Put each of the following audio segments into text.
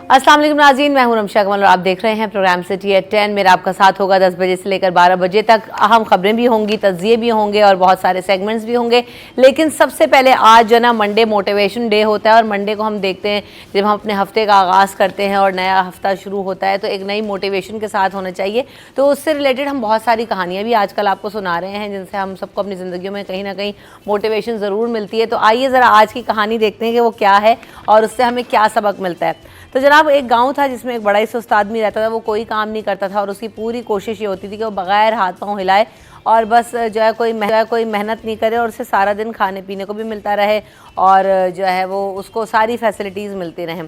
अस्सलाम वालेकुम नाज़रीन, मैं हूं रमशा कमल और आप देख रहे हैं प्रोग्राम सिटी एट 10। मेरा आपका साथ होगा 10 बजे से लेकर 12 बजे तक। अहम खबरें भी होंगी, तज्ज़िये भी होंगे और बहुत सारे सेगमेंट्स भी होंगे। लेकिन सबसे पहले आज जो ना मंडे मोटिवेशन डे होता है और मंडे को हम देखते हैं जब हम अपने हफ्ते का आगाज़ करते हैं और नया हफ्ता शुरू होता है तो एक नई मोटिवेशन के साथ होना चाहिए। तो उससे रिलेटेड हम बहुत सारी कहानियाँ भी आजकल आपको सुना रहे हैं जिनसे हम सबको अपनी ज़िंदगी में कहीं ना कहीं मोटिवेशन ज़रूर मिलती है। तो आइए ज़रा आज की कहानी देखते हैं कि वो क्या है और उससे हमें क्या सबक मिलता है। तो जनाब, एक गांव था जिसमें एक बड़ा ही सुस्त आदमी रहता था। वो कोई काम नहीं करता था और उसकी पूरी कोशिश ये होती थी कि वो बगैर हाथ पांव हिलाए और बस जो है कोई मेहनत नहीं करे और उसे सारा दिन खाने पीने को भी मिलता रहे और जो है वो उसको सारी फैसिलिटीज़ मिलती रहें।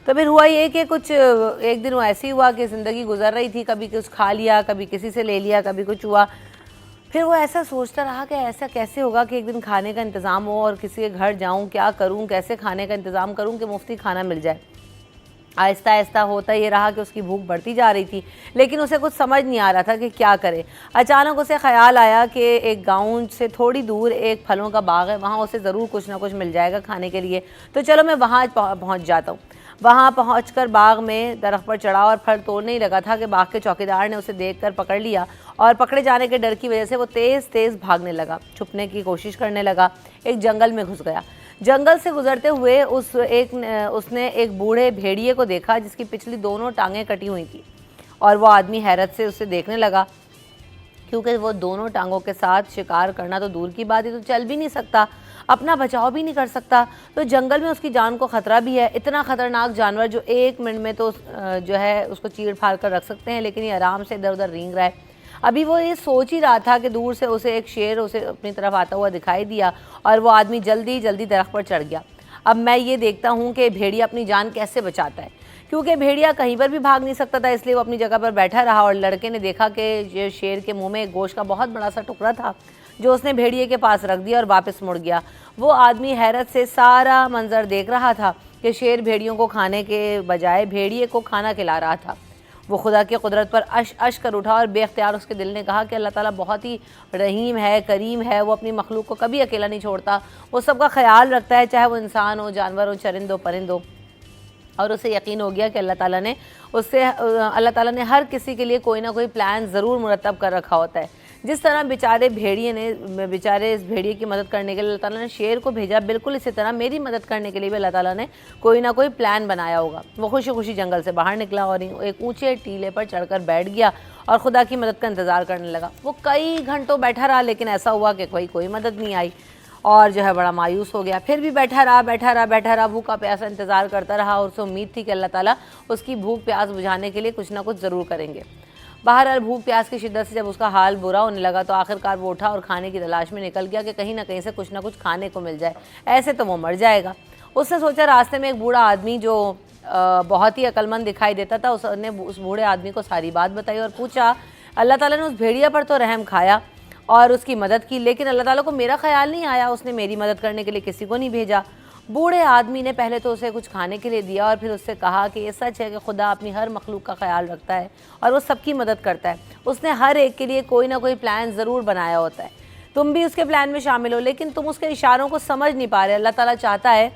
तो फिर हुआ ये कि कुछ एक दिन वो ऐसे ही हुआ कि ज़िंदगी गुजर रही थी, कभी कुछ खा लिया, कभी किसी से ले लिया, कभी कुछ हुआ। फिर वो ऐसा सोचता रहा कि ऐसा कैसे होगा कि एक दिन खाने का इंतज़ाम हो और किसी के घर जाऊँ, क्या करूँ, कैसे खाने का इंतज़ाम करूँ कि मुफ्ती खाना मिल जाए। आहिस्ता आहिस्ता होता ये रहा कि उसकी भूख बढ़ती जा रही थी, लेकिन उसे कुछ समझ नहीं आ रहा था कि क्या करे। अचानक उसे ख्याल आया कि एक गांव से थोड़ी दूर एक फलों का बाग है, वहाँ उसे ज़रूर कुछ ना कुछ मिल जाएगा खाने के लिए। तो चलो मैं वहाँ पहुँच जाता हूँ। वहाँ पहुँचकर बाग में दरख्त पर चढ़ा और फल तोड़ने ही लगा था कि बाग के चौकीदार ने उसे देखकर पकड़ लिया और पकड़े जाने के डर की वजह से वो तेज़ तेज़ भागने लगा, छुपने की कोशिश करने लगा। एक जंगल में घुस गया। जंगल से गुजरते हुए उसने एक बूढ़े भेड़िए को देखा जिसकी पिछली दोनों टांगें कटी हुई थी और वो आदमी हैरत से उसे देखने लगा, क्योंकि वो दोनों टांगों के साथ शिकार करना तो दूर की बात है, तो चल भी नहीं सकता, अपना बचाव भी नहीं कर सकता। तो जंगल में उसकी जान को ख़तरा भी है। इतना ख़तरनाक जानवर जो 1 मिनट में तो जो है उसको चीड़ फाड़ कर रख सकते हैं, लेकिन ये आराम से इधर उधर रेंग रहा है। अभी वो ये सोच ही रहा था कि दूर से उसे एक शेर उसे अपनी तरफ आता हुआ दिखाई दिया और वो आदमी जल्दी जल्दी दरख्त पर चढ़ गया। अब मैं ये देखता हूँ कि भेड़िया अपनी जान कैसे बचाता है, क्योंकि भेड़िया कहीं पर भी भाग नहीं सकता था, इसलिए वो अपनी जगह पर बैठा रहा। और लड़के ने देखा कि ये शेर के मुंह में एक गोश्त का बहुत बड़ा सा टुकड़ा था जो उसने भेड़िए के पास रख दिया और वापस मुड़ गया। वो आदमी हैरत से सारा मंजर देख रहा था कि शेर भेड़ियों को खाने के बजाय भेड़िए को खाना खिला रहा था। वो खुदा की कुदरत पर अश कर उठा और बेख्तियार उसके दिल ने कहा कि अल्लाह ताला बहुत ही रहीम है, करीम है। वो अपनी मखलूक को कभी अकेला नहीं छोड़ता, वो सबका ख्याल रखता है, चाहे वो इंसान हो, जानवर हो, चरिंद हो, परिंद हो। और उसे यकीन हो गया कि अल्लाह ताला ने हर किसी के लिए कोई ना कोई प्लान ज़रूर मुरतब कर रखा होता है। जिस तरह बेचारे इस भेड़िए की मदद करने के लिए अल्लाह ताला ने शेर को भेजा, बिल्कुल इसी तरह मेरी मदद करने के लिए भी अल्लाह ताला ने कोई ना कोई प्लान बनाया होगा। वो खुशी खुशी जंगल से बाहर निकला और एक ऊंचे टीले पर चढ़कर बैठ गया और खुदा की मदद का इंतज़ार करने लगा। वो कई घंटों बैठा रहा, लेकिन ऐसा हुआ कि कोई मदद नहीं आई और जो है बड़ा मायूस हो गया। फिर भी बैठा रहा, भूखा प्यासा इंतज़ार करता रहा और उसे उम्मीद थी कि अल्लाह ताला उसकी भूख प्यास बुझाने के लिए कुछ ना कुछ ज़रूर करेंगे। बहरहाल भूख प्यास की शिद्दत से जब उसका हाल बुरा होने लगा तो आखिरकार वो उठा और खाने की तलाश में निकल गया कि कहीं ना कहीं से कुछ ना कुछ खाने को मिल जाए, ऐसे तो वो मर जाएगा। उसने सोचा, रास्ते में एक बूढ़ा आदमी जो बहुत ही अक्लमंद दिखाई देता था, उसने उस बूढ़े आदमी को सारी बात बताई और पूछा। अल्लाह ताला ने उस भेड़िया पर तो रहम खाया और उसकी मदद की, लेकिन अल्लाह ताला को मेरा ख्याल नहीं आया, उसने मेरी मदद करने के लिए किसी को नहीं भेजा। बूढ़े आदमी ने पहले तो उसे कुछ खाने के लिए दिया और फिर उससे कहा कि ये सच है कि खुदा अपनी हर मखलूक का ख्याल रखता है और वो सबकी मदद करता है। उसने हर एक के लिए कोई ना कोई प्लान ज़रूर बनाया होता है। तुम भी उसके प्लान में शामिल हो, लेकिन तुम उसके इशारों को समझ नहीं पा रहे। अल्लाह ताला चाहता है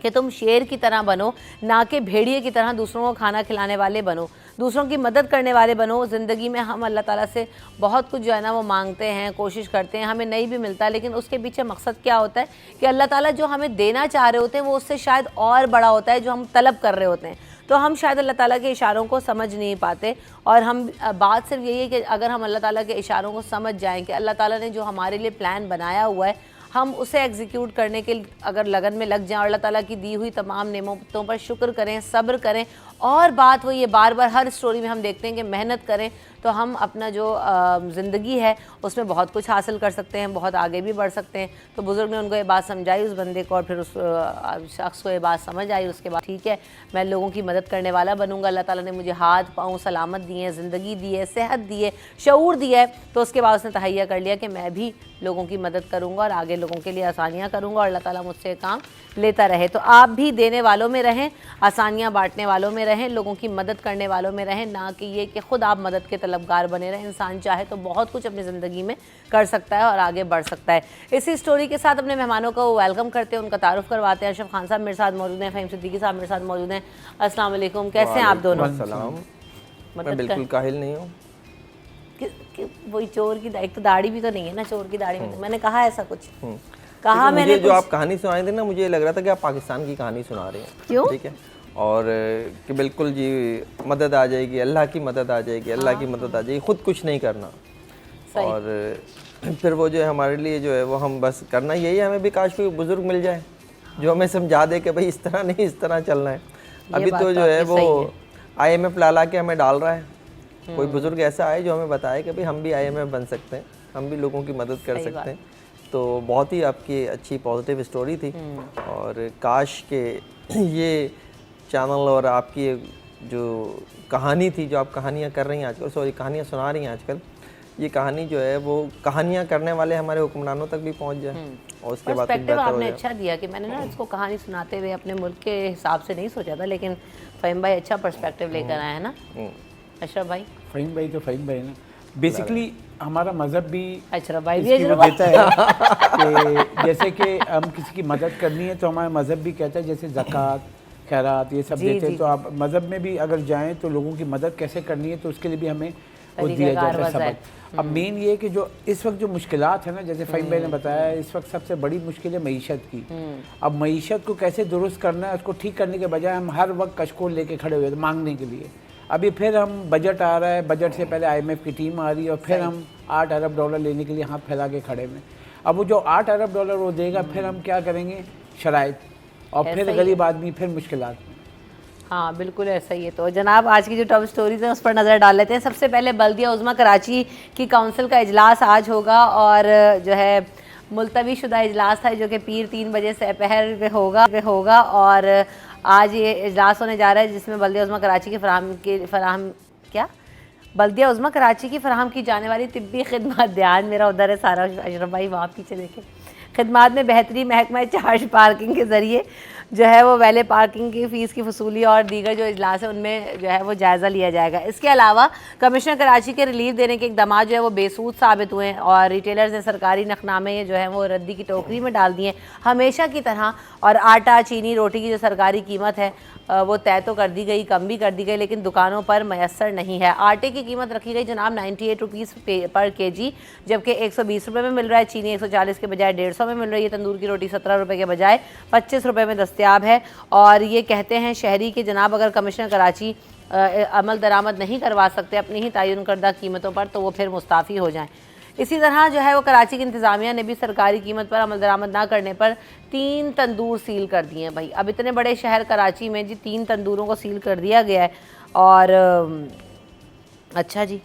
कि तुम शेर की तरह बनो, ना कि भेड़िए की तरह दूसरों को खाना खिलाने वाले बनो, दूसरों की मदद करने वाले बनो। ज़िंदगी में हम अल्लाह ताला से बहुत कुछ जो है ना वो मांगते हैं, कोशिश करते हैं, हमें नहीं भी मिलता, लेकिन उसके पीछे मकसद क्या होता है कि अल्लाह ताला जो हमें देना चाह रहे होते हैं वो उससे शायद और बड़ा होता है जो हम तलब कर रहे होते हैं। तो हम शायद अल्लाह ताला के इशारों को समझ नहीं पाते और हम बात सिर्फ यही है कि अगर हम अल्लाह ताला के इशारों को समझ जाएँ कि अल्लाह ताला ने जो हमारे लिए प्लान बनाया हुआ है, हम उसे एग्जीक्यूट करने के अगर लगन में लग जाएं और अल्लाह ताला की दी हुई तमाम नेमतों पर शुक्र करें, सब्र करें। और बात वो ये बार बार हर स्टोरी में हम देखते हैं कि मेहनत करें तो हम अपना जो ज़िंदगी है उसमें बहुत कुछ हासिल कर सकते हैं, बहुत आगे भी बढ़ सकते हैं। तो बुज़ुर्ग ने उनको ये बात समझाई उस बंदे को और फिर उस शख्स को ये बात समझ आई। उसके बाद ठीक है, मैं लोगों की मदद करने वाला बनूंगा। अल्लाह ताला ने मुझे हाथ पाँव सलामत दिए हैं, ज़िंदगी दी है, सेहत दी है, शऊर दिया है। तो उसके बाद उसने तहैया कर लिया कि मैं भी लोगों की मदद करूँगा और आगे लोगों के लिए आसानियाँ करूँगा और अल्लाह ताला मुझसे काम लेता रहे। तो आप भी देने वालों में रहें, आसानियाँ बांटने वालों में रहें, लोगों की मदद करने वालों में रहें, ना कि ये कि खुद आप मदद के तलबगार बने रहें। इंसान चाहे तो बहुत कुछ अपनी ज़िंदगी में कर सकता है और आगे बढ़ सकता है। इसी स्टोरी के साथ अपने मेहमानों को वेलकम करते हैं, उनका तारुफ करवाते हैं। अशरफ खान साहब मेरे साथ मौजूद हैं, फ़हीम सिद्दीकी साहब मेरे साथ मौजूद हैं। अस्सलाम वालेकुम, कैसे हैं आप दोनों? मैं बिल्कुल काहिल नहीं हूँ। वही चोर की एक तो दाढ़ी भी तो नहीं है ना, चोर की दाढ़ी में तो मैंने कहा ऐसा कुछ कहा मैंने जो आप कहानी सुनाए थे ना, मुझे लग रहा था कि आप पाकिस्तान की कहानी सुना रहे हैं। क्यों? ठीक है, और कि बिल्कुल जी मदद आ जाएगी, अल्लाह की मदद आ जाएगी, अल्लाह की मदद आ जाएगी, खुद कुछ नहीं करना। और फिर वो जो है हमारे लिए जो है वो हम बस करना यही है, हमें भी काश कोई बुजुर्ग मिल जाए जो हमें समझा दे कि भाई इस तरह नहीं, इस तरह चलना है। अभी तो जो है वो IMF ला के हमें डाल रहा है। कोई बुजुर्ग ऐसा आए जो हमें बताए कि भाई हम भी IMF बन सकते हैं, हम भी लोगों की मदद कर सकते हैं। तो बहुत ही आपकी अच्छी पॉजिटिव स्टोरी थी, और काश के ये चैनल और आपकी जो कहानी थी, जो आप कहानियाँ कर रही हैं आजकल, सॉरी कहानियाँ सुना रही हैं आजकल, ये कहानी जो है वो कहानियाँ करने वाले हमारे हुक्मरानों तक भी पहुँच जाए, और उसके बाद पर्सपेक्टिव आपने अच्छा दिया कि मैंने ना इसको कहानी सुनाते हुए अपने मुल्क के हिसाब से नहीं सोचा था, लेकिन फ़हीम भाई अच्छा पर्सपेक्टिव लेकर आए हैं ना। अशरफ भाई? फ़हीम भाई तो फ़हीम भाई ना, बेसिकली हमारा मज़हब भी अशरफ भाई भी देता है कि जैसे कि हम किसी की मदद करनी है तो हमारा मज़हब भी कहता है, जैसे ज़कात, खैरात ये सब देते हैं, तो आप मज़हब में भी अगर जाएं तो लोगों की मदद कैसे करनी है तो उसके लिए भी हमें वो दिया जाता है सबक। अब मेन ये है कि जो इस वक्त जो मुश्किलात है ना, जैसे फ़हीम भाई ने बताया, इस वक्त सबसे बड़ी मुश्किल है मईशत की। अब मईशत को कैसे दुरुस्त करना है, उसको ठीक करने के बजाय हम हर वक्त कशकोल लेके खड़े हुए मांगने के लिए। अभी फिर हम बजट आ रहा है, बजट से पहले IMF की टीम आ रही है, और फिर हम $8 अरब लेने के लिए हाथ फैला के खड़े में। अब वो जो $8 अरब वो देगा, फिर हम क्या करेंगे, शराइत, और फिर गरीब आदमी फिर मुश्किलात में। हाँ बिल्कुल ऐसा ही है। तो जनाब आज की जो टॉप स्टोरीज हैं उस पर नज़र डाल लेते हैं। सबसे पहले बल्दिया उज़्मा कराची की काउंसिल का इजलास आज होगा, और जो है मुलतवी शुदा इजलास था जो कि पीर 3 बजे से दोपहर में होगा, और आज ये इजलास होने जा रहा है जिसमें बल्दिया उज़्मा कराची की बल्दिया उज़्मा कराची की फराहम की जाने वाली तिब्बी खिदमत, ध्यान मेरा उधर है सारा, अशरफ भाई वहाँ पीछे देखें, खिदमात में बेहतरी, महकमा चार्ज पार्किंग के ज़रिए जो है वो वैले पार्किंग की फ़ीस की वसूली और दीगर जो इजलास है उनमें जो है वो जायज़ा लिया जाएगा। इसके अलावा कमिश्नर कराची के रिलीफ देने के इक़दाम जो है वो बेसूद साबित हुए हैं, और रिटेलर्स ने सरकारी नखनामे जो है वो रद्दी की टोकरी में डाल दिए हमेशा की तरह। और आटा, चीनी, रोटी की जो सरकारी कीमत है वो तय तो कर दी गई, कम भी कर दी गई, लेकिन दुकानों पर मैसर नहीं है। आटे की कीमत रखी गई जनाब 98 रुपीज़ पर kg, जबकि 120 रुपये में मिल रहा है। चीनी 140 के बजाय 150 में मिल रही है। तंदूर की रोटी 17 रुपये के बजाय 25 रुपये में दस्तयाब है। और ये कहते हैं शहरी कि जनाब अगर कमिश्नर कराची अमल दरामद नहीं करवा सकते अपनी ही तयन करदा कीमतों पर, तो वो फिर मुस्ताफ़ी हो जाएँ। इसी तरह जो है वो कराची की इंतज़ामिया ने भी सरकारी कीमत पर अमल दरामद ना करने पर 3 तंदूर सील कर दिए हैं। भाई अब इतने बड़े शहर कराची में जी 3 तंदूरों को सील कर दिया गया है। और अच्छा जी,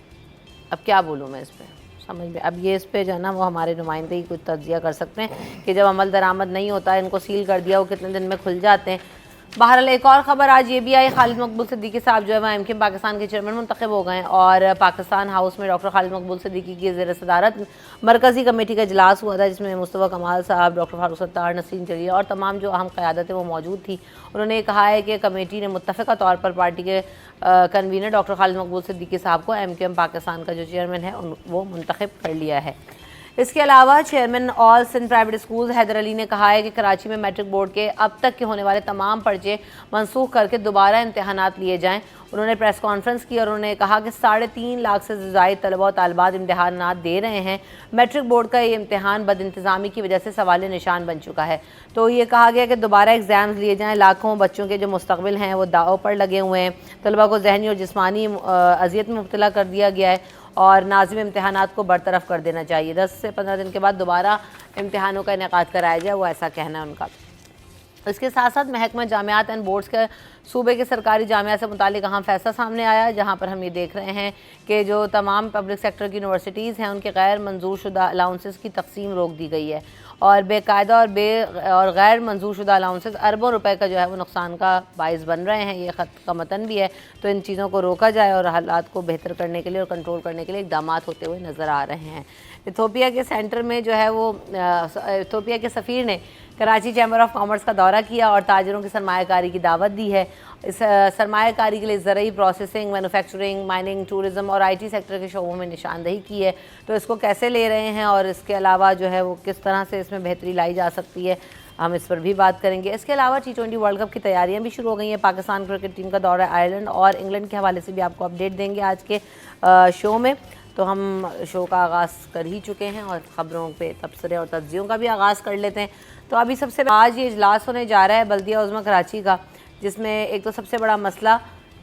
अब क्या बोलूँ मैं इस पर, समझ में अब ये इस पर जो है ना वो हमारे नुमाइंदे ही कुछ तज्जिया कर सकते हैं कि जब अमल दरामद नहीं होता, इनको सील कर दिया, वो कितने दिन में खुल जाते हैं। बहरहाल एक और ख़बर आज ये भी आई, खालिद मकबूल सिद्दीकी साहब जो है वह MKM पाकिस्तान के चेयरमैन मुंतखब हो गए हैं, और पाकिस्तान हाउस में डॉक्टर खालिद मकबूल सिद्दीकी की ज़ेर सदारत मरकज़ी कमेटी का इजलास हुआ था, जिसमें मुस्तफ़ा कमाल साहब, डॉक्टर फारूक सत्तार, नसीम जलिया और तमाम जो अहम क़यादतें वो मौजूद थी। उन्होंने कहा है कि कमेटी ने मुत्तफ़िक़ा तौर पर पार्टी के कन्वीनर डॉक्टर खालिद मकबूल सिद्दीकी साहब को MKM पाकिस्तान का जो चेयरमैन है वो मुंतखब कर लिया है। इसके अलावा chairman all Sindh private schools Haider Ali ने कहा है कि कराची में मैट्रिक बोर्ड के अब तक के होने वाले तमाम पर्चे मनसूख करके दोबारा इम्तहानात लिए जाएं। उन्होंने प्रेस कॉन्फ्रेंस की और उन्होंने कहा कि 3.5 लाख से ज़ायद तलबा और तालिबात इम्तहानात दे रहे हैं। मैट्रिक बोर्ड का ये इम्तहान बदइंतज़ामी की वजह से सवाल निशान बन चुका है। तो ये कहा गया कि दोबारा एग्ज़ाम्स लिए जाएँ। लाखों बच्चों के जो मुस्तकबिल हैं वो दाव पर लगे हुए हैं। तलबा को ज़हनी और जिस्मानी अजियत में मुब्तला कर दिया गया है, और नाज़िम इम्तहानात को बरतरफ कर देना चाहिए। 10 से 15 दिन के बाद दोबारा इम्तहानों का इनेकाद कराया जाए, वो ऐसा कहना है उनका। इसके साथ साथ महकमा जामियात एंड बोर्ड्स के सूबे के सरकारी जामिया से मुतालिक अहम फैसला सामने आया, जहाँ पर हम ये देख रहे हैं कि जो तमाम पब्लिक सेक्टर की यूनिवर्सिटीज़ हैं उनके गैर मंजूर शुदा अलाउंसेस की तकसीम रोक दी गई है, और बेकायदा और गैर मंजूर शुदा अलाउंसेस अरबों रुपए का जो है वो नुकसान का बाइस बन रहे हैं। ये ख़त का मतन भी है। तो इन चीज़ों को रोका जाए और हालात को बेहतर करने के लिए और कंट्रोल करने के लिए इक़दाम होते हुए नज़र आ रहे हैं। इथोपिया के सेंटर में जो है वो इथोपिया के सफ़ीर ने कराची चैम्बर ऑफ कॉमर्स का दौरा किया और ताजरों की सरमायाकारी की दावत दी है। इस सरमायाकारी के लिए ज़रूरी प्रोसेसिंग, मैन्युफैक्चरिंग, माइनिंग, टूरिज़्म और IT सेक्टर के शोबों में निशानदेही की है। तो इसको कैसे ले रहे हैं और इसके अलावा जो है वो किस तरह से इसमें बेहतरी लाई जा सकती है, हम इस पर भी बात करेंगे। इसके अलावा T20 वर्ल्ड कप की तैयारियां भी शुरू हो गई हैं। पाकिस्तान क्रिकेट टीम का दौरा आयरलैंड और इंग्लैंड के हवाले से भी आपको अपडेट देंगे आज के शो में। तो हम शो का आगाज़ कर ही चुके हैं और ख़बरों पे तबसरे और तज्जियों का भी आगाज़ कर लेते हैं। तो अभी सबसे आज ये इजलास होने जा रहा है बल्दिया उज़्मा कराची का, जिसमें एक तो सबसे बड़ा मसला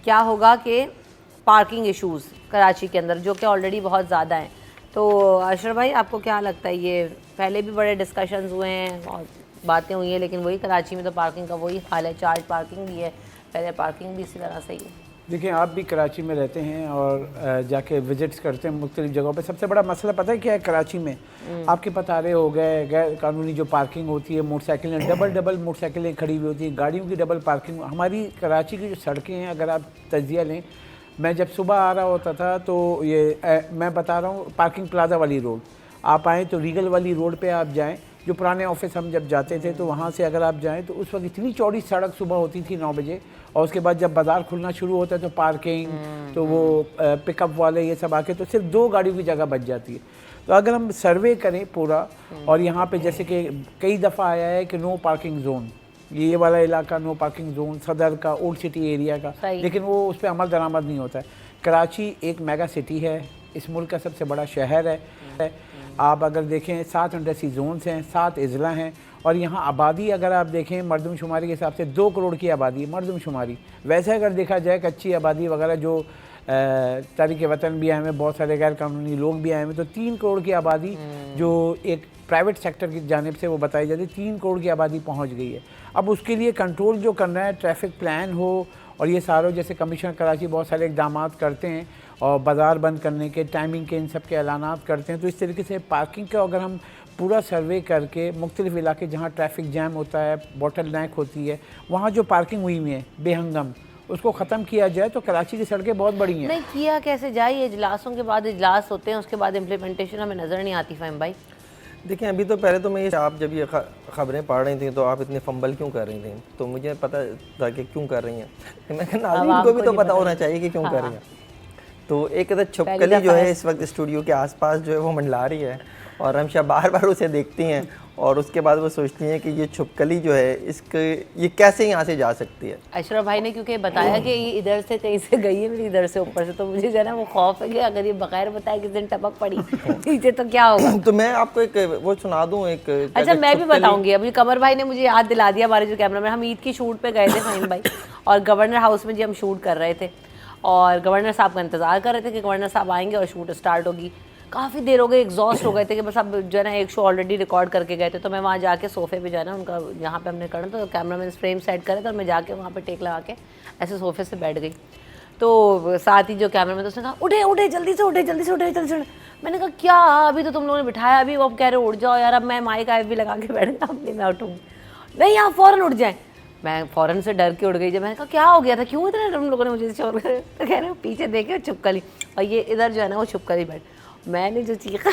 क्या होगा कि पार्किंग इश्यूज़ कराची के अंदर, जो कि ऑलरेडी बहुत ज़्यादा हैं। तो अशरफ भाई, आपको क्या लगता है, ये पहले भी बड़े डिस्कशंस हुए हैं और बातें हुई हैं, लेकिन वही कराची में तो पार्किंग का वही हाल है, चार्ज पार्किंग भी है, पहले पार्किंग भी इसी तरह से ही है। देखिए, आप भी कराची में रहते हैं और जाके विजिट्स करते हैं मुख्तलिफ जगहों पे। सबसे बड़ा मसला पता है क्या है कराची में? आपके पतारे हो गए, गैर कानूनी जो पार्किंग होती है, मोटरसाइकिलें डबल मोटरसाइकिलें खड़ी हुई होती हैं, गाड़ियों की डबल पार्किंग। हमारी कराची की जो सड़कें हैं, अगर आप तजिया लें, मैं जब सुबह आ रहा होता था तो ये मैं बता रहा हूँ पार्किंग प्लाजा वाली रोड, आप आएँ तो रीगल वाली रोड पर आप जाएँ, जो पुराने ऑफिस हम जब जाते थे तो वहाँ से अगर आप जाएं तो उस वक्त इतनी चौड़ी सड़क सुबह होती थी 9 बजे, और उसके बाद जब बाज़ार खुलना शुरू होता है तो पार्किंग, तो वो पिकअप वाले ये सब आके तो सिर्फ 2 गाड़ियों की जगह बच जाती है। तो अगर हम सर्वे करें पूरा, और यहाँ पे जैसे कि कई दफ़ा आया है कि नो पार्किंग जोन, ये वाला इलाका नो पार्किंग जोन, सदर का, ओल्ड सिटी एरिया का, लेकिन वो उस पर अमल दरामद नहीं होता है। कराची एक मेगा सिटी है, इस मुल्क का सबसे बड़ा शहर है। आप अगर देखें 7 इंडस्ट्री जोन्स हैं, 7 अजला हैं, और यहाँ आबादी अगर आप देखें मरदमशुमारी के हिसाब से 2 करोड़ की आबादी है मरदमशुमारी। वैसे अगर देखा जाए कच्ची आबादी वगैरह जो तारिक वतन भी आए हैं, बहुत सारे गैर कानूनी लोग भी आए हैं, तो 3 करोड़ की आबादी जो एक प्राइवेट सेक्टर की जानिब से वो बताई जाती है, 3 करोड़ की आबादी पहुँच गई है। अब उसके लिए कंट्रोल जो करना है, ट्रैफिक प्लान हो, और ये सारों जैसे कमिश्नर कराची बहुत सारे इकदाम करते हैं और बाज़ार बंद करने के, टाइमिंग के, इन सब के ऐलानात करते हैं। तो इस तरीके से पार्किंग का अगर हम पूरा सर्वे करके मुख्तलिफ इलाके जहाँ ट्रैफिक जैम होता है, बॉटल नेक होती है, वहाँ जो पार्किंग हुई हुई है बेहंगम, उसको ख़त्म किया जाए तो कराची की सड़कें बहुत बड़ी हैं। नहीं किया कैसे जाए? ये इजलासों के बाद इजलास होते हैं, उसके बाद इम्प्लीमेंटेशन हमें नज़र नहीं आती। फ़हीम भाई, देखिए, अभी तो पहले तो मैं ये, आप जब ये ख़बरें पढ़ रही थी तो आप इतने फंबल क्यों कर रही थी, तो मुझे पता था कि क्यों कर रही हैं। मैं कहना नाज़रीन को भी तो पता होना चाहिए कि क्यों कर रही हैं। तो एक छुपकली जो है इस वक्त स्टूडियो के आसपास जो है वो मंडला रही है, और हम शायद बार बार उसे देखती हैं, और उसके बाद वो सोचती हैं कि ये छुपकली जो है इसके ये कैसे यहाँ से जा सकती है। अशरफ भाई ने क्योंकि बताया कि ये इधर से कहीं से गई है, मेरी इधर से ऊपर से, तो मुझे जो ना वो खौफ है कि अगर ये बगैर बताए किस दिन टपक पड़ी नीचे तो क्या होगा। तो मैं आपको एक वो सुना दूँ एक। अच्छा, मैं भी बताऊंगी। अभी कमर भाई ने मुझे याद दिला दिया, हमारे जो कैमरा मैन, हम ईद की शूट पे गए थे फ़हीम भाई, और गवर्नर हाउस में जी हम शूट कर रहे थे, और गवर्नर साहब का इंतज़ार कर रहे थे कि गवर्नर साहब आएंगे और शूट स्टार्ट होगी। काफ़ी देर हो गई, एग्जॉस्ट हो गए थे कि बस अब जो है ना एक शो ऑलरेडी रिकॉर्ड करके गए थे। तो मैं वहाँ जाके सोफ़े पे जो है ना उनका यहाँ पे हमने करना, तो कैमरा मैन फ्रेम सेट करे, तो मैं जाके वहाँ पे टेक लगा के ऐसे सोफ़े से बैठ गई। तो साथ ही जो कैमरा मैन, तो उसने कहा उठे उठे जल्दी से उठे, जल्दी से उठे, जल्दी से उठे। मैंने कहा क्या, अभी तो तुम लोगों ने बिठाया, अभी वो कह रहे उठ जाओ यार। अब मैं माइक आइप भी लगा के बैठ गया, अपनी मैं उठूँगी नहीं, आप फ़ौरन उठ जाएँ। मैं फ़ौरन से डर के उठ गई। जब मैंने कहा क्या हो गया था, क्यों इतने तुम लोगों ने मुझे शोर कर, तो कह रहे पीछे देखे छुपकली, और ये इधर जो है ना वो छुपकली बैठ। मैंने जो चीखा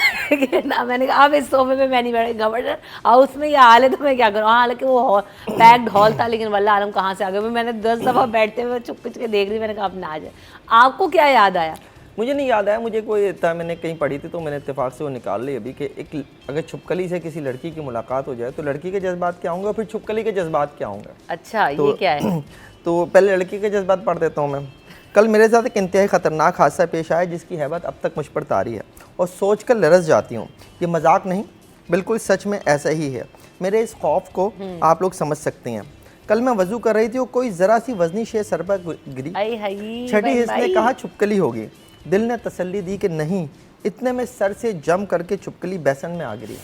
ना, मैंने कहा अब इस सोफे पे मैं नहीं बैठ, गवर्नर हाउस में ये हाल है तो मैं क्या करूँ। हालांकि वो पैक्ड हॉल था, लेकिन वल्लाह आलम कहाँ से आ गए। मैंने 10 दफ़ा बैठते हुए चुप के देख रही, मैंने कहा अब ना आ जाए। आपको क्या याद आया? मुझे नहीं याद आया, मुझे कोई था, मैंने कहीं पढ़ी थी तो मैंने इत्तेफाक से वो निकाल ली अभी, कि एक अगर छुपकली से किसी लड़की की मुलाकात हो जाए तो लड़की के जज्बात क्या होंगे और फिर छुपकली के जज्बात क्या होंगे। अच्छा, ये क्या है? तो पहले लड़की के जज्बात पढ़ देता हूँ मैं। कल मेरे साथ एक इंतहाई ख़तरनाक हादसा पेश आया जिसकी हैबत अब तक मुझ पर तारी है, और सोच कर लरस जाती हूँ। ये मजाक नहीं, बिल्कुल सच में ऐसा ही है। मेरे इस खौफ को आप लोग समझ सकते हैं। कल मैं वज़ू कर रही थी और कोई ज़रा सी वज़नी शे सर पर गिरी। छठी हिस्स ने कहा छुपकली होगी। दिल ने तसल्ली दी कि नहीं। इतने में सर से जम करके छुपकली बेसन में आ गिरी।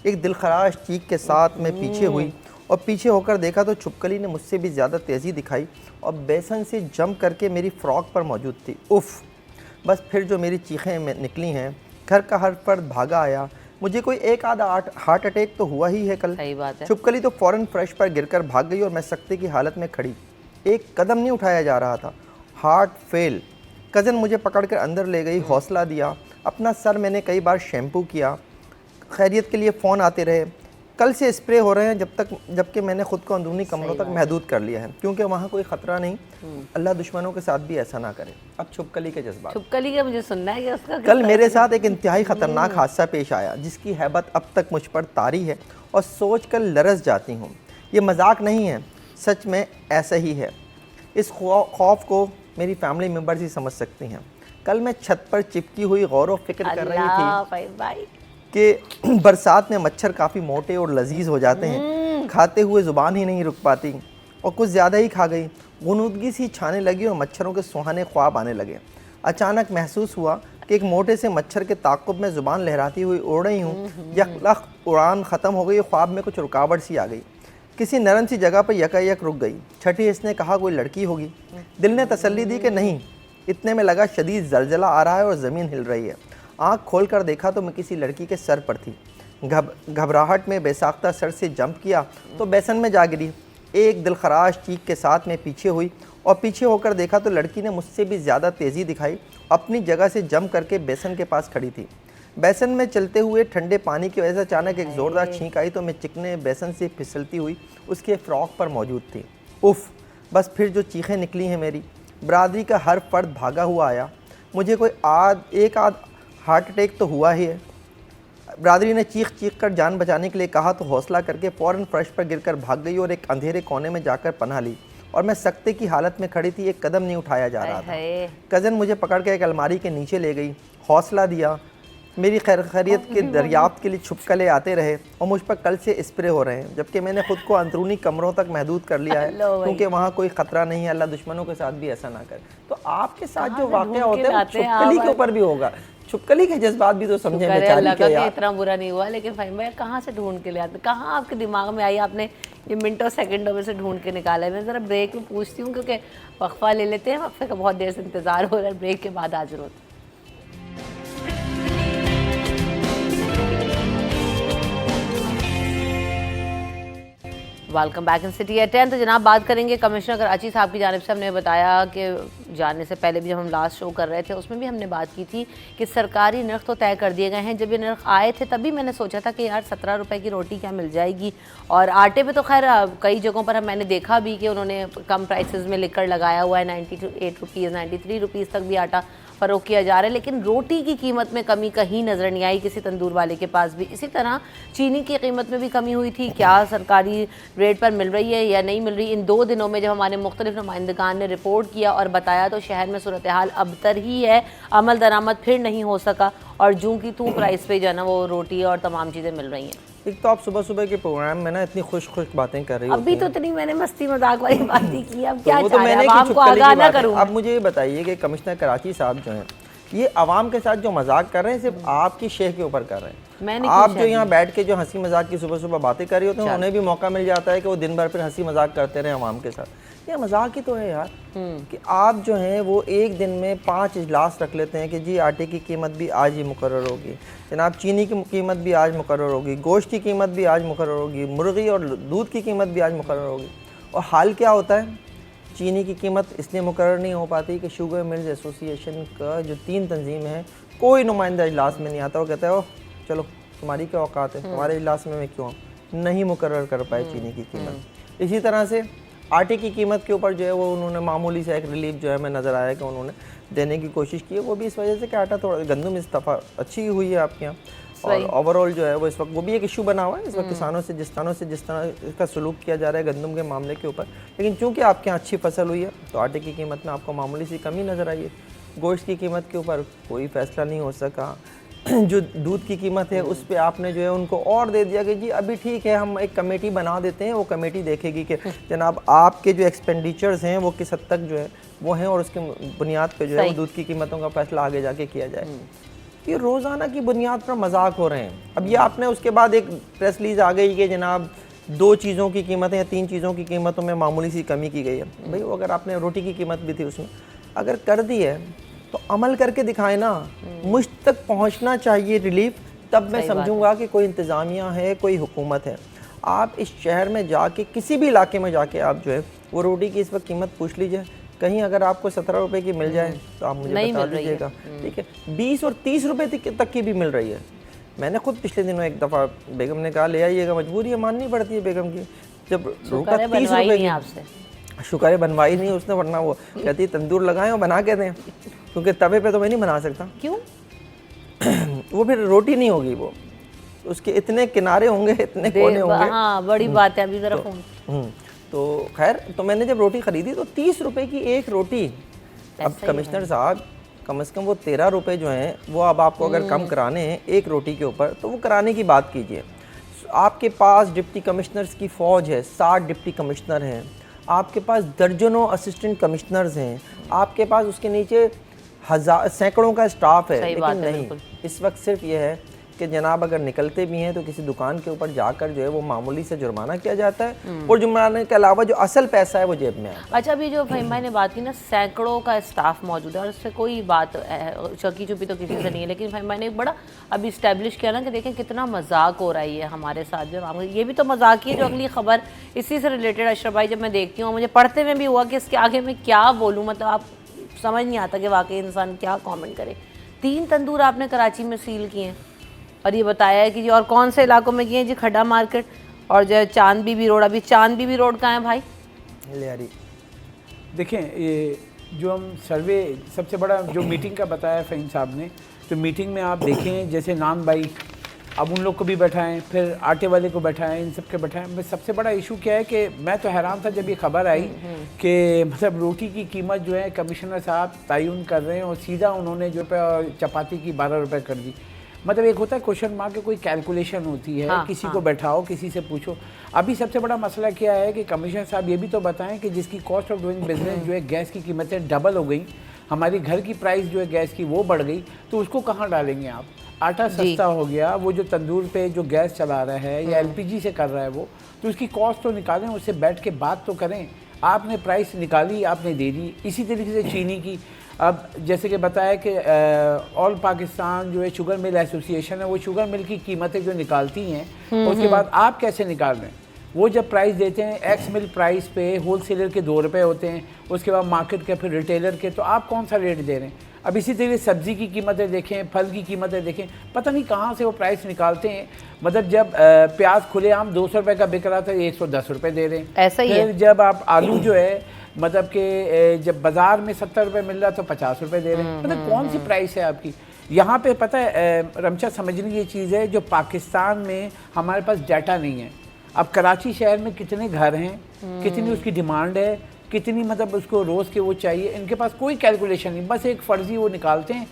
एक दिलखराश चीख के साथ मैं पीछे हुई और पीछे होकर देखा तो छुपकली ने मुझसे भी ज़्यादा तेज़ी दिखाई और बेसन से जम करके मेरी फ़्रॉक पर मौजूद थी। उफ़, बस फिर जो मेरी चीखें निकली हैं। घर का हर फर्द भागा आया। मुझे कोई एक आधा हार्ट अटैक तो हुआ ही है कल। सही बात है। छुपकली तो फ़ौरन फ्रेश पर गिरकर भाग गई और मैं सख्ती की हालत में खड़ी। एक कदम नहीं उठाया जा रहा था। Heart fail. कज़न मुझे पकड़कर अंदर ले गई, हौसला दिया। अपना सर मैंने कई बार शैम्पू किया। खैरियत के लिए फ़ोन आते रहे। कल से स्प्रे हो रहे हैं जबकि मैंने खुद को अंदरूनी कमरों तक महदूद कर लिया है, क्योंकि वहाँ कोई ख़तरा नहीं। अल्लाह दुश्मनों के साथ भी ऐसा ना करे। अब छुपकली के जज्बात। छुपकली का मुझे सुनना है कि उसका कल मेरे साथ एक इंतहाई ख़तरनाक हादसा पेश आया जिसकी हैबत अब तक मुझ पर तारी है और सोच कर लरस जाती हूँ। ये मजाक नहीं है, सच में ऐसा ही है। इस खौफ को मेरी फैमिली मेम्बर्स ही समझ सकती हैं। कल मैं छत पर चिपकी हुई गौर व फिक्र कर रही थी कि बरसात में मच्छर काफ़ी मोटे और लजीज हो जाते हैं, खाते हुए ज़ुबान ही नहीं रुक पाती और कुछ ज़्यादा ही खा गई। गुनूदगी सी छाने लगी और मच्छरों के सुहाने ख्वाब आने लगे। अचानक महसूस हुआ कि एक मोटे से मच्छर के ताक़ुब में ज़ुबान लहराती हुई उड़ रही हूँ। यकलख उड़ान ख़त्म हो गई और ख्वाब में कुछ रुकावट सी आ गई। किसी नरम सी जगह पर यकायक रुक गई। छठी इसने कहा कोई लड़की होगी। दिल ने तसल्ली दी कि नहीं। इतने में लगा शदीद जलजला आ रहा है और ज़मीन हिल रही है। आँख खोल कर देखा तो मैं किसी लड़की के सर पर थी। घबराहट में बेसाख्ता सर से जंप किया तो बेसन में जा गिरी। एक दिलखराश चीख के साथ मैं पीछे हुई और पीछे होकर देखा तो लड़की ने मुझसे भी ज़्यादा तेज़ी दिखाई। अपनी जगह से जंप करके बेसन के पास खड़ी थी। बेसन में चलते हुए ठंडे पानी की वजह से अचानक एक ज़ोरदार छींक आई तो मैं चिकने बेसन से फिसलती हुई उसके फ़्रॉक पर मौजूद थी। उफ़, बस फिर जो चीखें निकली हैं मेरी। बरादरी का हर फर्द भागा हुआ आया। मुझे कोई एक आध हार्ट अटैक तो हुआ ही है। बरादरी ने चीख चीख कर जान बचाने के लिए कहा तो हौसला करके फ़ौरन फर्श पर गिरकर भाग गई और एक अंधेरे कोने में जाकर पनाह ली। और मैं सकते की हालत में खड़ी थी, एक कदम नहीं उठाया जा रहा था। कज़न मुझे पकड़ के एक अलमारी के नीचे ले गई, हौसला दिया। मेरी खैरियत के दरियाफ्त के लिए छुपकले आते रहे और मुझ पर कल से स्प्रे हो रहे हैं, जबकि मैंने खुद को अंदरूनी कमरों तक महदूद कर लिया है क्योंकि वहाँ कोई ख़तरा नहीं है। अल्लाह दुश्मनों के साथ भी ऐसा ना करे। तो आपके साथ जो वाक़या होते हैं छुपकली के ऊपर भी होगा। छुपकली के जज्बात भी तो समझे बेचारी के यार। इतना बुरा नहीं हुआ, लेकिन फ़हीम भाई कहाँ से ढूंढ के ले आते, कहाँ आपके दिमाग में आई, आपने ये मिनटों सेकंडों में से ढूंढ के निकाला है। मैं ज़रा ब्रेक में पूछती हूँ क्योंकि वक्फा ले लेते हैं, वक्फे का बहुत देर से इंतज़ार हो रहा है, ब्रेक के बाद हाजिर होते हैं। Welcome back in city at 10। तो जनाब बात करेंगे कमिश्नर कराची साहब की जानिब से। हमने बताया कि जाने से पहले भी जब हम लास्ट शो कर रहे थे उसमें भी हमने बात की थी कि सरकारी नर्ख तो तय कर दिए गए हैं। जब ये नर्ख आए थे तभी मैंने सोचा था कि यार 17 रुपए की रोटी क्या मिल जाएगी। और आटे पे तो खैर कई जगहों पर मैंने देखा भी कि उन्होंने कम प्राइसेस में लिखकर लगाया हुआ है, 98 रुपीज़ 93 रुपीज़ तक भी आटा फ़रोख्त किया जा रहा है। लेकिन रोटी की कीमत में कमी कहीं नज़र नहीं आई किसी तंदूर वाले के पास भी। इसी तरह चीनी की कीमत में भी कमी हुई थी। क्या सरकारी रेट पर मिल रही है या नहीं मिल रही? इन 2 दिनों में जब हमारे मुख्तलिफ नुमाइंदगान ने रिपोर्ट किया और बताया तो शहर में सूरत हाल अबतर ही है। अमल दरामद फिर नहीं हो सका और जूं की तूं प्राइस पे जो है ना वो रोटी और तमाम चीज़ें मिल रही हैं। एक तो आप सुबह सुबह के प्रोग्राम में ना इतनी खुश बातें कर रही हो। अभी तो इतनी मैंने मस्ती मजाक वाली बातें की, अब क्या तो मैंने आपको आगाह ना करूं। अब मुझे ये बताइए कि कमिश्नर कराची साहब जो हैं ये आवाम के साथ जो मजाक कर रहे हैं सिर्फ आपकी शेख के ऊपर कर रहे हैं। आप जो यहाँ बैठ के जो हंसी मजाक की सुबह सुबह बातें कर रही होते हैं उन्हें भी मौका मिल जाता है कि वो दिन भर फिर हंसी मजाक करते रहे आवाम के साथ। ये मजाक ही तो है यार कि आप जो हैं वो एक दिन में 5 इजलास रख लेते हैं कि जी आटे की कीमत भी आज ही मुकर्रर होगी, जनाब चीनी की कीमत भी आज मुकर्रर होगी, गोश्त की कीमत भी आज मुकर्रर होगी, मुर्गी और दूध की कीमत भी आज मुकर्रर होगी। और हाल क्या होता है, चीनी की कीमत इसलिए मुकर्रर नहीं हो पाती कि शुगर मिल्स एसोसिएशन का जो 3 तंजीम है कोई नुमाइंदा इजलास में नहीं आता। वो कहता है ओ चलो तुम्हारी क्या औकात है, तुम्हारे इजलास में मैं क्यों नहीं मुकर्रर कर पाए चीनी की कीमत। इसी तरह से आटे की कीमत के ऊपर जो है वो उन्होंने मामूली सा एक रिलीफ जो है मैं नज़र आया कि उन्होंने देने की कोशिश की है। वो भी इस वजह से कि आटा थोड़ा गंदम इस दफ़ा अच्छी हुई है आपके यहाँ और ओवरऑल जो है वो इस वक्त वो भी एक इशू बना हुआ है इस वक्त किसानों से जिस तरह इसका सलूक किया जा रहा है गंदम के मामले के ऊपर। लेकिन चूंकि आपके यहाँ अच्छी फसल हुई है तो आटे की कीमत में आपको मामूली सी कमी नज़र आई है। गोश्त की कीमत के ऊपर कोई फैसला नहीं हो सका। जो दूध की कीमत है उस पर आपने जो है उनको और दे दिया कि जी अभी ठीक है हम एक कमेटी बना देते हैं, वो कमेटी देखेगी कि जनाब आपके जो एक्सपेंडिचर्स हैं वो किस हद तक जो है वो हैं और उसके बुनियाद पे जो है वो दूध की कीमतों का फैसला आगे जाके किया जाए। ये रोज़ाना की बुनियाद पर मजाक हो रहे हैं। अब ये आपने उसके बाद एक प्रेस रिलीज आ गई कि जनाब 2 चीज़ों की कीमतें या 3 चीज़ों की कीमतों में मामूली सी कमी की गई है। भाई वो अगर आपने रोटी की कीमत भी थी उसमें अगर कर दी है तो अमल करके दिखाए ना। मुझ तक पहुंचना चाहिए रिलीफ, तब मैं समझूंगा कि कोई इंतज़ामिया है, कोई हुकूमत है। आप इस शहर में जाके किसी भी इलाके में जाके आप जो है वो रोटी की इस वक्त कीमत पूछ लीजिए। कहीं अगर आपको 17 रुपए की मिल जाए तो आप मुझे बता दीजिएगा, ठीक है। 20 और 30 रुपए तक की भी मिल रही है। मैंने खुद पिछले दिनों एक दफ़ा बेगम ने कहा ले आइएगा, मजबूरी है, माननी पड़ती है बेगम की। जब रोटा 30 रुपये की, आपसे शुक्र है बनवाई नहीं उसने, वरना वो कहती तंदूर लगाएं और बना के दें, क्योंकि तवे पे तो मैं नहीं बना सकता। क्यों? वो फिर रोटी नहीं होगी, वो उसके इतने किनारे होंगे, इतने कोने होंगे। हाँ, बड़ी बात है। अभी जरा फोन तो खैर, तो मैंने जब रोटी ख़रीदी तो 30 रुपए की एक रोटी। अब कमिश्नर साहब कम से कम वो 13 रुपए जो हैं वो अब आपको अगर कम कराने हैं एक रोटी के ऊपर, तो वो कराने की बात कीजिए। आपके पास डिप्टी कमिश्नर्स की फ़ौज है, 60 डिप्टी कमिश्नर हैं, आपके पास दर्जनों असिस्टेंट कमिश्नर्स हैं, आपके पास उसके नीचे सैकड़ों का स्टाफ है। लेकिन नहीं, इस वक्त सिर्फ ये है कि जनाब अगर निकलते भी हैं तो किसी दुकान के ऊपर जाकर जो है वो मामूली से जुर्माना किया जाता है, और जुर्माने के अलावा जो असल पैसा है वो जेब में आता है। अच्छा, अभी जो फहीम भाई ने बात की ना, सैकड़ों का स्टाफ मौजूद है और उससे कोई बात चौकी चुपी तो किसी से नहीं है, लेकिन फहीम भाई ने एक बड़ा अभी इस्टेब्लिश किया ना कि देखें कितना मजाक हो रहा है हमारे साथ। जो ये भी तो मजाक ही है। जो अगली खबर इसी से रिलेटेड अशरफ भाई जब मैं देखती हूँ, मुझे पढ़ते हुए भी हुआ कि इसके आगे मैं क्या बोलूँ, मतलब आप समझ नहीं आता कि वाकई इंसान क्या कमेंट करे। 3 तंदूर आपने कराची में सील किए हैं और ये बताया है कि जी और कौन से इलाकों में किए हैं जी, खड्डा मार्केट और जो है चांद बीबी रोड। अभी चांद बीबी रोड कहाँ है भाई? लियारी। देखें, ये जो हम सर्वे सबसे बड़ा जो मीटिंग का बताया फ़हीम साहब ने, तो मीटिंग में आप देखें जैसे नान भाई, अब उन लोग को भी बैठाएं, फिर आटे वाले को बैठाएं, इन सब के बैठाएं। मैं सबसे बड़ा इशू क्या है कि मैं तो हैरान था जब ये खबर आई कि मतलब रोटी की कीमत जो है कमिश्नर साहब तयन कर रहे हैं और सीधा उन्होंने जो पे चपाती की 12 रुपये कर दी। मतलब एक होता है क्वेश्चन मार्क के, कोई कैलकुलेशन होती है। हाँ, किसी को बैठाओ, किसी से पूछो। अभी सबसे बड़ा मसला क्या है कि कमिश्नर साहब ये भी तो बताएं कि जिसकी कॉस्ट ऑफ डूइंग बिजनेस जो है गैस की कीमतें डबल हो गई, हमारी घर की प्राइस जो है गैस की वो बढ़ गई, तो उसको कहाँ डालेंगे आप? आटा सस्ता हो गया, वो जो तंदूर पे जो गैस चला रहा है या एलपीजी से कर रहा है वो, तो उसकी कॉस्ट तो निकालें, उससे बैठ के बात तो करें। आपने प्राइस निकाली, आपने दे दी। इसी तरीके से चीनी की, अब जैसे कि बताया कि ऑल पाकिस्तान जो है शुगर मिल एसोसिएशन है, वो शुगर मिल की कीमतें जो निकालती हैं, उसके बाद आप कैसे निकाल रहे हैं? वो जब प्राइस देते हैं एक्स मिल प्राइस पे, होलसेलर के 2 रुपये होते हैं, उसके बाद मार्केट के, फिर रिटेलर के, तो आप कौन सा रेट दे रहे हैं? अब इसी तरीके सब्ज़ी की कीमतें देखें, फल की कीमतें देखें, पता नहीं कहाँ से वो प्राइस निकालते हैं। मतलब जब प्याज खुलेआम 200 रुपये का बिक रहा था, 110 रुपये दे रहे हैं। ऐसा ही है। जब आप आलू जो है मतलब कि जब बाज़ार में 70 रुपये मिल रहा तो 50 रुपये दे रहे हैं। मतलब कौन सी प्राइस है आपकी यहाँ पे? पता है रमशा, समझने की ये चीज़ है जो पाकिस्तान में हमारे पास डाटा नहीं है। अब कराची शहर में कितने घर हैं, कितनी उसकी डिमांड है, कितनी मतलब उसको रोज़ के वो चाहिए, इनके पास कोई कैलकुलेशन नहीं। बस एक फ़र्ज़ी वो निकालते हैं।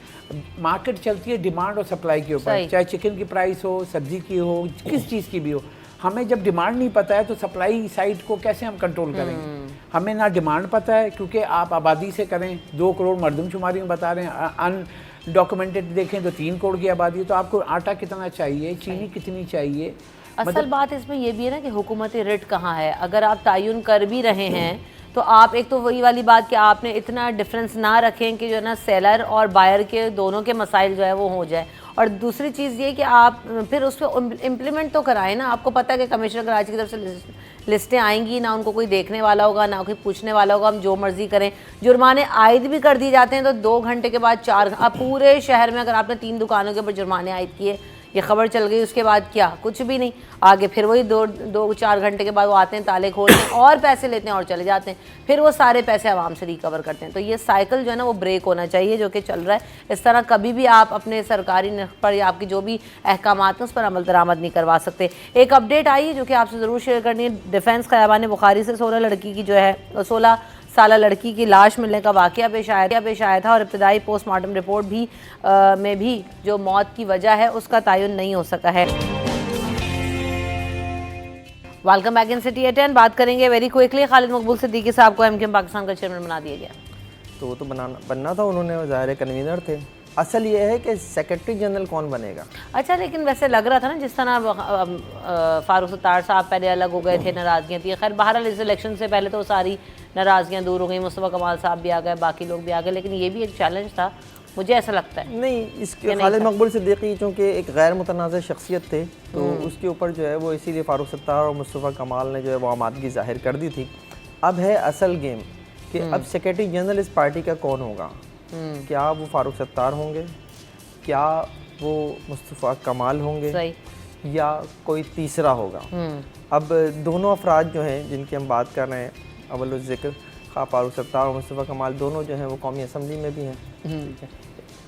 मार्केट चलती है डिमांड और सप्लाई के ऊपर, चाहे चिकन की प्राइस हो, सब्ज़ी की हो, किस चीज़ की भी हो। हमें जब डिमांड नहीं पता है तो सप्लाई साइड को कैसे हम कंट्रोल करेंगे? हमें ना डिमांड पता है, क्योंकि आप आबादी से करें 2 करोड़ मरदमशुमारी में बता रहे हैं, अनडॉक्यूमेंटेड देखें तो 3 करोड़ की आबादी है। तो आपको आटा कितना चाहिए, चीनी कितनी चाहिए? असल बात इसमें ये भी है ना कि हुकूमती रेट कहाँ है। अगर आप तयन कर भी रहे हैं तो आप, एक तो वही वाली बात कि आपने इतना डिफरेंस ना रखें कि जो है ना सेलर और बायर के दोनों के मसाइल जो है वो हो जाए। और दूसरी चीज़ ये कि आप फिर उस पर इम्प्लीमेंट तो कराएं ना। आपको पता है कि कमिश्नर कराची की तरफ से लिस्टें आएंगी, ना उनको कोई देखने वाला होगा, ना कोई पूछने वाला होगा, हम जो मर्जी करें। जुर्माने आयद भी कर दिए जाते हैं तो 2 घंटे के बाद 4, अब पूरे शहर में अगर आपने 3 दुकानों के ऊपर जुर्माने आयद किए, ये खबर चल गई, उसके बाद क्या? कुछ भी नहीं। आगे फिर वही 2-4 घंटे के बाद वो आते हैं, ताले खोलते हैं और पैसे लेते हैं और चले जाते हैं। फिर वो सारे पैसे आवाम से रिकवर करते हैं। तो ये साइकिल जो है ना वो ब्रेक होना चाहिए, जो कि चल रहा है। इस तरह कभी भी आप अपने सरकारी नर्ख पर या आपकी जो भी अहकाम हैं उस पर अमल दरामद नहीं करवा सकते। एक अपडेट आई जो कि आपसे ज़रूर शेयर करनी है। डिफेंस ख़याबान बुखारी से 16 साला लड़की की लाश मिलने का वाक़या पेश आया था और इब्तदाई पोस्टमार्टम रिपोर्ट भी में भी जो मौत की वजह है उसका तयन नहीं हो सका है। Welcome back in city 10। बात करेंगे वेरी क्विकली, खालिद मकबूल सिद्दीकी साहब को एमकेएम पाकिस्तान का चेयरमैन बना दिया गया। तो वो तो बनना था, उन्होंने ज़ाहिर कन्वीनर थे। असल ये है कि सेक्रेटरी जनरल कौन बनेगा। अच्छा, लेकिन वैसे लग रहा था ना जिस तरह फारूक सत्तार साहब पहले अलग हो गए थे, नाराज़गियाँ थी। खैर बहरहाल इस इलेक्शन से पहले तो सारी नाराज़गियाँ दूर हो गई, मुस्तफ़ा कमाल साहब भी आ गए, बाकी लोग भी आ गए, लेकिन ये भी एक चैलेंज था, मुझे ऐसा लगता है। नहीं, इसके खालिद मकबूल सिद्दीकी चूँकि एक गैर मुतनाज़ शख्सियत थे तो उसके ऊपर जो है वो इसीलिए फारूक सत्तार और मुस्तफ़ा कमाल ने जो है वो आमादगी ज़ाहिर कर दी थी। अब है असल गेम कि अब सेक्रेटरी जनरल इस पार्टी का कौन होगा। क्या वो फारूक सत्तार होंगे, क्या वो मुस्तफ़ा कमाल होंगे सही। या कोई तीसरा होगा। अब दोनों अफराद जो हैं जिनकी हम बात कर रहे हैं, अव्वल ज़िक्र खा फारूक सत्तार और मुस्तफ़ा कमाल, दोनों जो हैं वो कौमी असम्बली में भी हैं।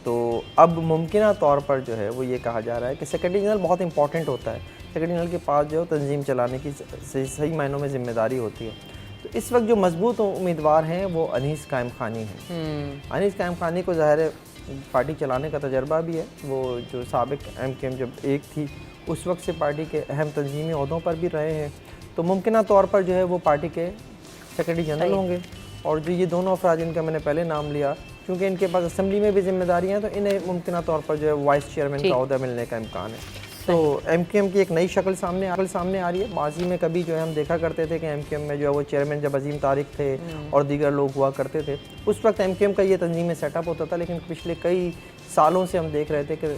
तो अब मुमकिन तौर पर जो है वो ये कहा जा रहा है कि सेक्रेटरी जनरल बहुत इंपॉर्टेंट होता है। सेक्रेटरी जनरल के पास जो है तंजीम चलाने की सही मायनों में ज़िम्मेदारी होती है। तो इस वक्त जो मजबूत उम्मीदवार हैं वो अनीस कायम खानी हैं। अनीस कायम खानी को ज़ाहिर है पार्टी चलाने का तजर्बा भी है। वो जो साबिक MKM जब एक थी उस वक्त से पार्टी के अहम तंजीमी ओहदों पर भी रहे हैं। तो मुमकिन तौर पर जो है वो पार्टी के सेक्रेटरी जनरल होंगे। और जो ये दोनों अफराद जिनका मैंने पहले नाम लिया, क्योंकि इनके पास असम्बली में भी जिम्मेदारियाँ, तो इन्हें मुमकिन तौर पर जो है वाइस चेयरमैन का ओहदा मिलने का इम्कान है। तो MKM की एक नई शक्ल सामने आ रही है। माजी में कभी जो है हम देखा करते थे कि MKM में जो है वो चेयरमैन जब अजीम तारिक थे और दीगर लोग हुआ करते थे, उस वक्त MKM का ये तंजीमी सेटअप होता था। लेकिन पिछले कई सालों से हम देख रहे थे कि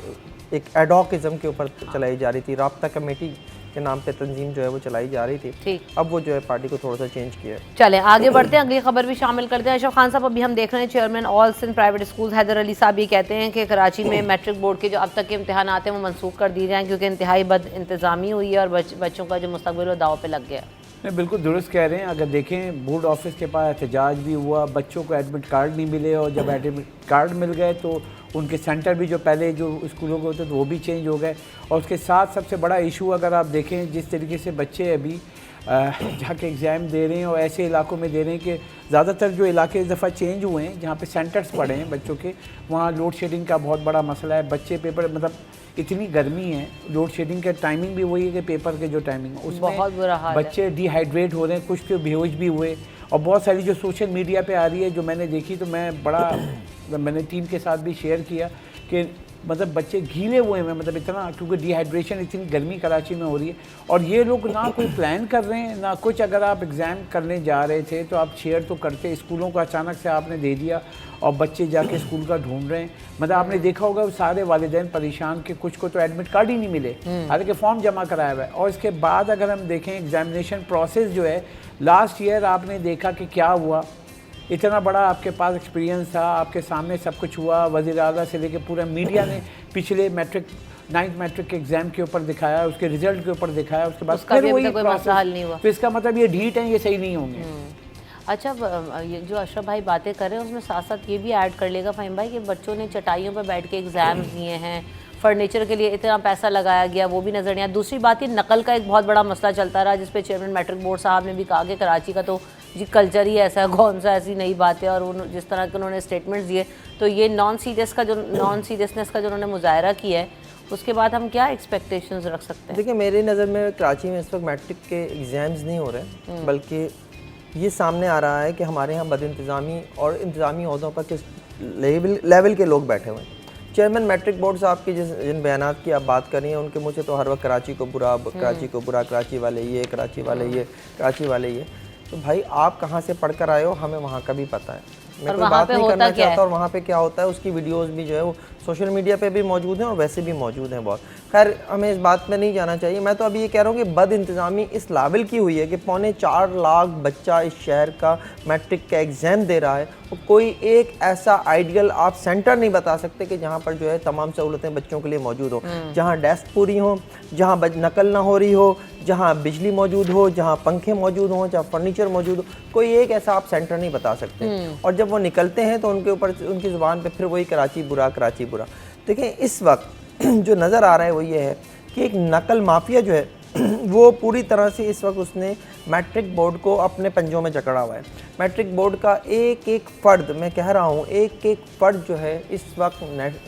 एक एडॉकिज़म के ऊपर चलाई जा रही थी, राब्ता कमेटी के नाम पे तंजीम जो है वो चलाई जा रही थी। अब वो जो है पार्टी को थोड़ा सा चेंज किया है। चलें आगे बढ़ते हैं, अगली खबर भी शामिल करते हैं। अशरफ खान साहब, अभी हम देख रहे हैं chairman all Sindh private school Haider Ali साहब ये कहते हैं कि कराची में मैट्रिक बोर्ड के जो अब तक के इम्तहान आते हैं वो मनसूख कर दिए जाएँ क्योंकि इंतहाई बद इंतज़ामी हुई है और बच्चों का जो मुस्तकबिल वो दाव पे लग गया। नहीं, बिल्कुल दुरुस्त कह रहे हैं। अगर देखें बोर्ड ऑफिस के पास एहतजाज भी हुआ, बच्चों को एडमिट कार्ड नहीं मिले और जब एडमिट कार्ड मिल गए तो उनके सेंटर भी जो पहले जो स्कूलों के होते तो वो भी चेंज हो गए। और उसके साथ सबसे बड़ा इशू अगर आप देखें जिस तरीके से बच्चे अभी जाके एग्ज़ाम दे रहे हैं और ऐसे इलाकों में दे रहे हैं कि ज़्यादातर जो इलाके इस दफ़ा चेंज हुए हैं जहाँ पे सेंटर्स पड़े हैं बच्चों के, वहाँ लोड शेडिंग का बहुत बड़ा मसला है। बच्चे पेपर मतलब इतनी गर्मी है, लोड शेडिंग का टाइमिंग भी वही है कि पेपर के जो टाइमिंग उसमें बहुत बुरा हाल है। बच्चे डिहाइड्रेट हो रहे हैं, कुछ तो बेहोश भी हुए। और बहुत सारी जो सोशल मीडिया पे आ रही है जो मैंने देखी तो मैंने टीम के साथ भी शेयर किया कि मतलब बच्चे गीले हुए हैं, मतलब इतना, क्योंकि डिहाइड्रेशन इतनी गर्मी कराची में हो रही है और ये लोग ना कोई प्लान कर रहे हैं ना कुछ। अगर आप एग्ज़ाम करने जा रहे थे तो आप शेयर तो करते, स्कूलों को अचानक से आपने दे दिया और बच्चे जाके स्कूल का ढूंढ रहे हैं। मतलब आपने देखा होगा सारे वालिदैन परेशान के कुछ को तो एडमिट कार्ड ही नहीं मिले, हालांकि फॉर्म जमा कराया हुआ है। और इसके बाद अगर हम देखें एग्जामिनेशन प्रोसेस जो है, लास्ट ईयर आपने देखा कि क्या हुआ, इतना बड़ा आपके पास एक्सपीरियंस था, आपके सामने सब कुछ हुआ, वज़ीर आला से लेके पूरा मीडिया ने पिछले नाइन्थ मैट्रिक के एग्ज़ाम के ऊपर दिखाया, उसके रिजल्ट के ऊपर दिखाया, उसके बाद फिर वही मसला हल नहीं हुआ। तो इसका मतलब ये ढीठ है, ये सही नहीं होंगे। अच्छा, ये जो अशरफ भाई बातें कर रहे हैं उसमें साथ साथ ये भी ऐड कर लेगा फ़हीम भाई कि बच्चों ने चटाइयों पर बैठ के एग्ज़ाम दिए हैं, फर्नीचर के लिए इतना पैसा लगाया गया, वो भी नज़र नहीं आया। दूसरी बात, ये नकल का एक बहुत बड़ा मसला चलता रहा जिस पे चेयरमैन मैट्रिक बोर्ड साहब ने भी कहा कि कराची का तो जी कल्चर ही ऐसा है, कौन सा ऐसी नई बात है। और जिस तरह के उन्होंने स्टेटमेंट्स दिए, तो ये नॉन सीरियसनेस का जो उन्होंने मुजाहरा किया है, उसके बाद हम क्या एक्सपेक्टेशंस रख सकते हैं? देखिए, मेरी नज़र में कराची में इस वक्त मैट्रिक के एग्ज़ाम्स नहीं हो रहे, बल्कि ये सामने आ रहा है कि हमारे यहाँ बदइंतज़ामी और इंतज़ामी ओहदों पर किस लेवल के लोग बैठे हुए हैं। चेयरमैन मैट्रिक बोर्ड साहब की जिन बयानात की आप बात कर रही हैं, उनके मुँह से तो हर वक्त कराची को बुरा, कराची वाले ये, कराची वाले ये। तो भाई आप कहाँ से पढ़ कर आए हो, हमें वहाँ का भी पता है। मैं कोई बात नहीं करना चाहता और वहाँ पे क्या होता है उसकी वीडियोस भी जो है वो सोशल मीडिया पे भी मौजूद हैं और वैसे भी मौजूद हैं बहुत। खैर, हमें इस बात में नहीं जाना चाहिए। मैं तो अभी ये कह रहा हूँ कि बद इंतज़ामी इस लाविल की हुई है कि 4.25 लाख बच्चा इस शहर का मैट्रिक का एग्ज़ाम दे रहा है और कोई एक ऐसा आइडियल आप सेंटर नहीं बता सकते कि जहाँ पर जो है तमाम सहूलतें बच्चों के लिए मौजूद हो, जहाँ डेस्क पूरी हो, जहाँ नकल ना हो रही हो, जहाँ बिजली मौजूद हो, जहाँ पंखे मौजूद हों, जहाँ फर्नीचर मौजूद हो। कोई एक ऐसा आप सेंटर नहीं बता सकते। और जब वो निकलते हैं तो उनके ऊपर उनकी ज़ुबान पे फिर वही कराची बुरा। देखिए, इस वक्त जो नज़र आ रहा है वो ये है कि एक नकल माफिया जो है वो पूरी तरह से इस वक्त उसने मैट्रिक बोर्ड को अपने पंजों में जकड़ा हुआ है। मैट्रिक बोर्ड का एक एक फ़र्द, मैं कह रहा हूँ एक एक फ़र्द जो है इस वक्त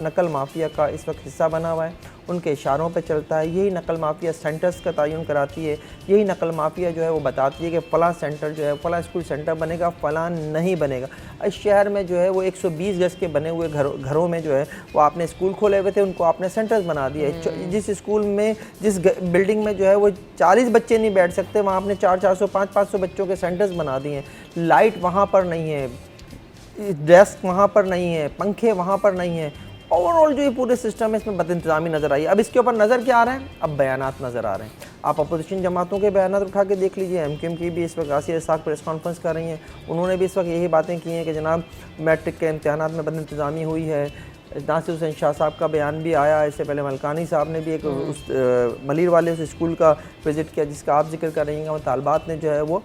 नकल माफिया का इस वक्त हिस्सा बना हुआ है, उनके इशारों पे चलता है। यही नकल माफिया सेंटर्स का तयन कराती है, यही नकल माफिया जो है वो बताती है कि फ़लाँ सेंटर जो है फ़लाँ स्कूल सेंटर बनेगा, फ़लाँ नहीं बनेगा। इस शहर में जो है वो 120 गज के बने हुए घरों में जो है वो आपने स्कूल खोले हुए थे, उनको आपने सेंटर्स बना दिया है। जिस स्कूल में, जिस बिल्डिंग में जो है वो 40 बच्चे नहीं बैठ सकते, वहाँ आपने 400-400 500-500 बच्चों के सेंटर्स बना दिए हैं। लाइट वहाँ पर नहीं है, डेस्क वहाँ पर नहीं है, पंखे वहाँ पर नहीं है। ओवरऑल जो ये पूरे सिस्टम है इसमें बदइंतज़ामी नज़र आई है। अब इसके ऊपर नज़र क्या आ रहा है? अब बयानात नज़र आ रहे हैं। आप अपोजिशन जमातों के बयान उठा के देख लीजिए, MQM की भी इस वक्त आसिया इस्हाक प्रेस कॉन्फ्रेंस कर रही हैं, उन्होंने भी इस वक्त यही बातें की हैं कि जनाब मैट्रिक के इम्तहानात में बदइंतज़ामी हुई है। नासिर हुसैन शाह साहब का बयान भी आया, इससे पहले मलकानी साहब ने भी एक उस मलिर वाले उस स्कूल का विज़िट किया जिसका आप जिक्र कर रही हैं, और तालबात ने जो है वो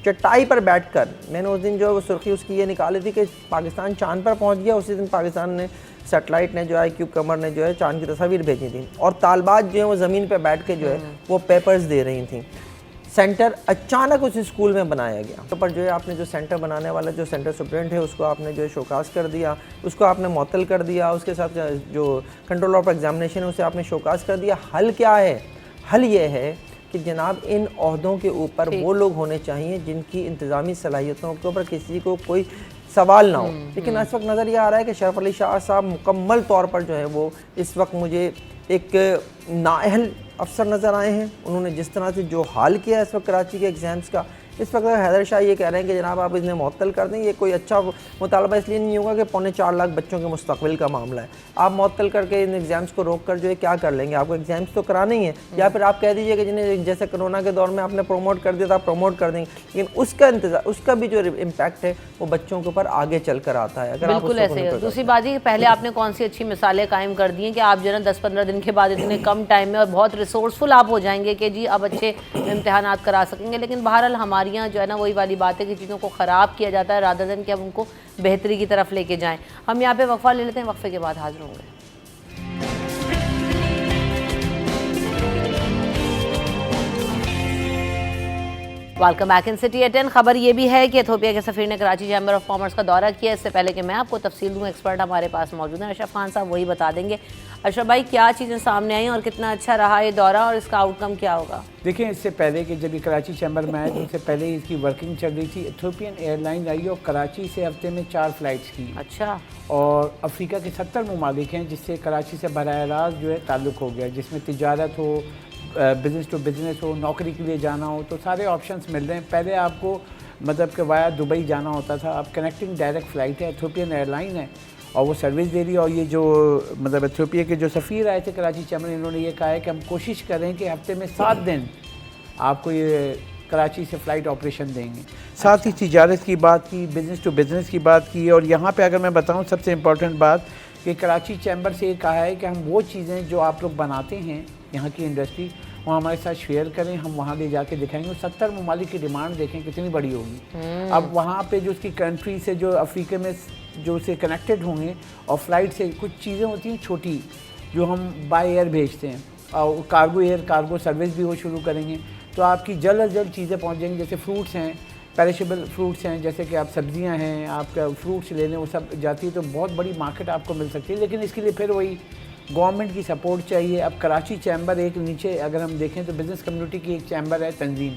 चटाई पर बैठकर, मैंने उस दिन जो है वो सुर्खी उसकी ये निकाली थी कि पाकिस्तान चांद पर पहुंच गया। उसी दिन पाकिस्तान ने सैटेलाइट ने जो है IQ कमर ने जो है चांद की तस्वीर भेजी थी, और तालबात जो है वो ज़मीन पर बैठ के जो है वो पेपर्स दे रही थी। सेंटर अचानक उस स्कूल में बनाया गया, तो पर जो है आपने जो सेंटर बनाने वाला जो सेंटर सुप्रेंट है उसको आपने जो है शोकास कर दिया, उसको आपने मुअत्तल कर दिया, उसके साथ जो कंट्रोल ऑफ एग्जामिनेशन है उसे आपने शोकास कर दिया। हल क्या है? हल ये है कि जनाब इन ओहदों के ऊपर वो लोग होने चाहिए जिनकी इंतज़ामी सलाहियतों के ऊपर किसी को कोई सवाल ना हो। लेकिन इस वक्त नज़र ये आ रहा है कि शरफ अली शाह साहब मुकम्मल तौर पर जो है वो इस वक्त मुझे एक नाअहल अफसर नज़र आए हैं। उन्होंने जिस तरह से जो हाल किया है इस वक्त कराची के एग्ज़ाम्स का, इस वक्त हैदर शाह ये कह रहे हैं कि जनाब आप इन्हें मुअत्तल कर दें, ये कोई अच्छा मुतालबा इसलिए नहीं होगा कि 4.25 लाख बच्चों के मुस्तकबिल का मामला है। आप मुअत्तल करके इन एग्ज़ाम्स को रोक कर जो है क्या कर लेंगे? आपको एग्ज़ाम्स तो कराने ही है, या फिर आप कह दीजिए कि जिन्हें जैसे कोरोना के दौर में आपने प्रमोट कर दिया था प्रमोट कर देंगे, लेकिन उसका इंतजार उसका भी जो इम्पैक्ट है वो बच्चों के ऊपर आगे चल कर आता है। अगर बिल्कुल ऐसे है। दूसरी बात है कि पहले आपने कौन सी अच्छी मिसालें कायम कर दी हैं कि आप जो है ना 10-15 दिन के बाद इतने कम टाइम में और बहुत रिसोर्सफुल आप हो जाएंगे कि जी अब अच्छे इम्तहानात करा सकेंगे। लेकिन बहरहाल हमारी यहाँ जो है ना वही वाली बात है कि चीज़ों को ख़राब किया जाता है रादर देन कि हम उनको बेहतरी की तरफ लेके जाएं। हम यहाँ पे वक्फा ले लेते हैं, वक्फे के बाद हाजिर होंगे। Welcome back in city at 10। खबर ये भी है कि इथियोपिया के सफीर ने कराची चैम्बर ऑफ कॉमर्स का दौरा किया। इससे पहले कि मैं आपको तफसील दूँ, एक्सपर्ट हमारे पास मौजूद हैं, अशरफ खान साहब, वही बता देंगे। अशरफ भाई, क्या चीज़ें सामने आई और कितना अच्छा रहा ये दौरा और इसका आउटकम क्या होगा? देखिए, इससे पहले कि जब ये कराची चैम्बर में आए तो उससे पहले ही इसकी वर्किंग चल रही थी। इथियोपियन एयरलाइन आई और कराची से हफ्ते में 4 फ्लाइट्स की। अच्छा। और अफ्रीका के 70 ममालिक हैं जिससे कराची से बराह रास्त जो है ताल्लुक़ हो गया, जिसमें तिजारत हो, बिज़नेस टू बिज़नेस हो, नौकरी के लिए जाना हो, तो सारे ऑप्शंस मिल रहे हैं। पहले आपको मतलब कि वाया दुबई जाना होता था, अब कनेक्टिंग डायरेक्ट फ़्लाइट है, इथियोपियन एयरलाइन है और वो सर्विस दे रही है। और ये जो मतलब इथियोपिया के जो सफ़ीर आए थे कराची चैम्बर, इन्होंने ये कहा है कि हम कोशिश करें कि हफ्ते में 7 दिन आपको ये कराची से फ़्लाइट ऑपरेशन देंगे। साथ ही तिजारत की बात की, बिज़नेस टू बिज़नेस की बात की। और यहाँ पे अगर मैं बताऊँ सबसे इम्पॉर्टेंट बात कि कराची चैम्बर से ये कहा है कि हम वो चीज़ें जो आप लोग बनाते हैं यहाँ की इंडस्ट्री, वो हमारे साथ शेयर करें, हम वहाँ ले जाके दिखाएंगे। 70 ममालिक की डिमांड देखें कितनी बड़ी होगी। अब वहाँ पे जो उसकी कंट्री से जो अफ्रीका में जो से कनेक्टेड होंगे और फ्लाइट से कुछ चीज़ें होती हैं छोटी जो हम बाय एयर भेजते हैं, और कार्गो एयर कार्गो सर्विस भी वो शुरू करेंगे, तो आपकी जल्द अज जल्द चीज़ें पहुँच जाएंगी। जैसे फ्रूट्स हैं, पेरिशेबल फ्रूट्स हैं, जैसे कि आप सब्जियां हैं, आपका फ्रूट्स लेने वो सब जाती है, तो बहुत बड़ी मार्केट आपको मिल सकती है। लेकिन इसके लिए फिर वही गवर्नमेंट की सपोर्ट चाहिए। अब कराची चैम्बर एक नीचे अगर हम देखें तो बिज़नेस कम्युनिटी की एक चैम्बर है तंजीम,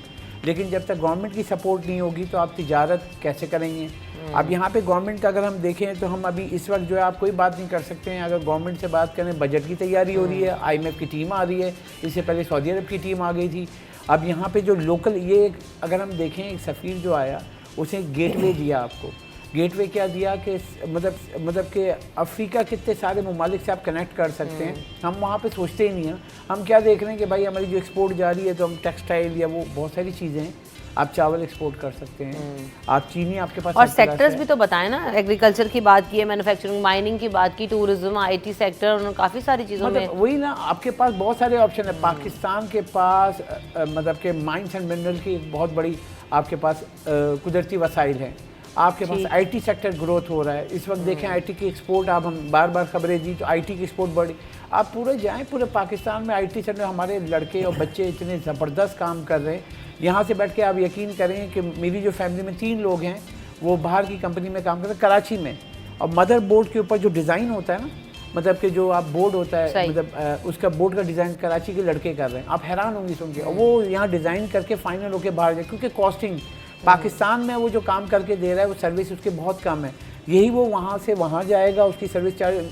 लेकिन जब तक गवर्नमेंट की सपोर्ट नहीं होगी तो आप तिजारत कैसे करेंगे? अब यहाँ पे गवर्नमेंट का अगर हम देखें तो हम अभी इस वक्त जो है आप कोई बात नहीं कर सकते हैं। अगर गवर्नमेंट से बात करें, बजट की तैयारी हो रही है, IMF की टीम आ रही है, इससे पहले सऊदी अरब की टीम आ गई थी। अब यहाँ पे जो लोकल ये अगर हम देखें, एक सफ़ीर जो आया उसे गेटवे दिया आपको। गेटवे क्या दिया कि मतलब कि अफ्रीका कितने सारे ममालिक से आप कनेक्ट कर सकते हैं। हम वहाँ पे सोचते ही नहीं हैं। हम क्या देख रहे हैं कि भाई हमारी जो एक्सपोर्ट जा रही है तो हम टेक्सटाइल या वो बहुत सारी चीज़ें हैं, आप चावल एक्सपोर्ट कर सकते हैं, आप चीनी आपके पास। और सेक्टर्स भी तो बताएं ना, एग्रीकल्चर की बात की है, मैन्युफैक्चरिंग, माइनिंग की बात की, टूरिज्म, IT सेक्टर, उन्होंने काफ़ी सारी चीज़ों में वही ना, आपके पास बहुत सारे ऑप्शन है। पाकिस्तान के पास मतलब के माइंस एंड मिनरल की बहुत बड़ी आपके पास कुदरती वसाइल हैं। आपके पास IT सेक्टर ग्रोथ हो रहा है इस वक्त। देखें IT की एक्सपोर्ट, आप हम बार बार खबरें दी तो IT की एक्सपोर्ट बढ़ी। आप पूरे जाएं, पूरे पाकिस्तान में IT सेक्टर, हमारे लड़के और बच्चे इतने ज़बरदस्त काम कर रहे हैं। यहाँ से बैठ के आप यकीन करें कि मेरी जो फैमिली में 3 लोग हैं वो बाहर की कंपनी में काम करते हैं कराची में, और मदर बोर्ड के ऊपर जो डिज़ाइन होता है ना, मतलब कि जो आप बोर्ड होता है, मतलब उसका बोर्ड का डिज़ाइन कराची के लड़के कर रहे हैं। आप हैरान होंगे सुन के। और वो यहाँ डिज़ाइन करके फाइनल होकर बाहर जाए, क्योंकि कॉस्टिंग पाकिस्तान में वो जो काम करके दे रहा है वो सर्विस उसके बहुत कम है, यही वो वहाँ से वहाँ जाएगा, उसकी सर्विस चार्ज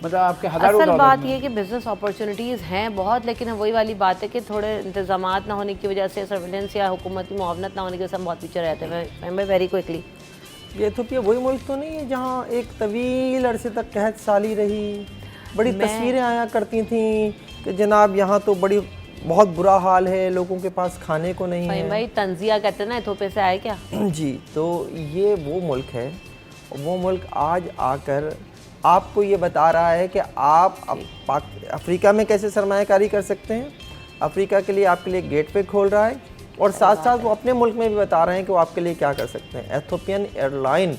मतलब आपके हज़ारों। असल बात ये है कि बिज़नेस अपॉर्चुनिटीज़ हैं बहुत, लेकिन वही वाली बात है कि थोड़े इंतजामात ना होने की वजह से, सर्विलेंस या हुकूमती मुआवनत ना होने की वजह से हम बहुत पीछे रहते हैं। मैं वेरी क्विकली, ये इथियोपिया वही मुल्क तो नहीं है जहाँ एक तवील अरसे तक कहत साली रही, बड़ी तस्वीरें आया करती थी कि जनाब यहाँ तो बड़ी बहुत बुरा हाल है, लोगों के पास खाने को नहीं है। भाई तंजिया कहते हैं ना, इथोपिया से आए क्या? जी, तो ये वो मुल्क है, वो मुल्क आज आकर आपको ये बता रहा है कि आप अफ्रीका में कैसे सरमायाकारी कर सकते हैं। अफ्रीका के लिए आपके लिए गेटवे खोल रहा है और साथ साथ वो अपने मुल्क में भी बता रहे हैं कि वो आपके लिए क्या कर सकते हैं। एथियोपियन एयरलाइन,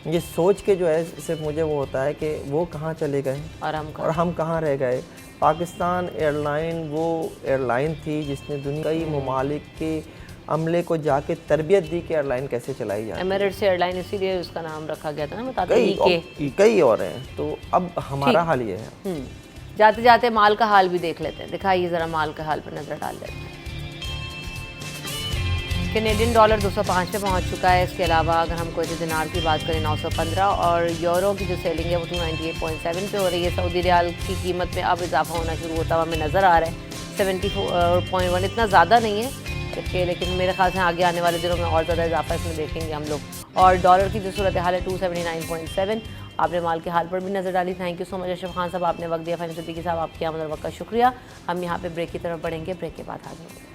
ये सोच के जो है सिर्फ मुझे वो होता है कि वो कहाँ चले गए और हम कहाँ रह गए। पाकिस्तान एयरलाइन वो एयरलाइन थी जिसने दुनिया कई ममालिक के अमले को जाके तरबियत दी कि एयरलाइन कैसे चलाई जाए। एमिरेट्स एयरलाइन इसीलिए उसका नाम रखा गया था ना, बताते हैं कई और हैं। तो अब हमारा हाल ये है। जाते जाते माल का हाल भी देख लेते हैं, दिखाइए ज़रा माल का हाल पर नज़र डाल लेते हैं। कैनेडियन डॉलर 205 पे पहुंच चुका है। इसके अलावा अगर हम कोई दिनार की बात करें 915, और यूरो की जो सेलिंग है वो 298.7 पे हो रही है। सऊदी रियाल की कीमत में अब इजाफा होना शुरू होता हुआ हमें नज़र आ रहा है। 74.1 इतना ज़्यादा नहीं है इसके, लेकिन मेरे ख्याल से आगे आने वाले दिनों में और ज़्यादा इजाफा इसमें देखेंगे हम लोग। और डॉलर की जो सूरत हाल है 279.7। आपने माल के हाल पर भी नज़र डाली। Thank you so much Ashraf Khan साहब, आपने वक्त दिया। फ़हीम सिद्दीकी साहब, आपकी आमद और वक्त का शुक्रिया। हम यहाँ पे ब्रेक की तरफ बढ़ेंगे, ब्रेक के बाद हाजिर होंगे।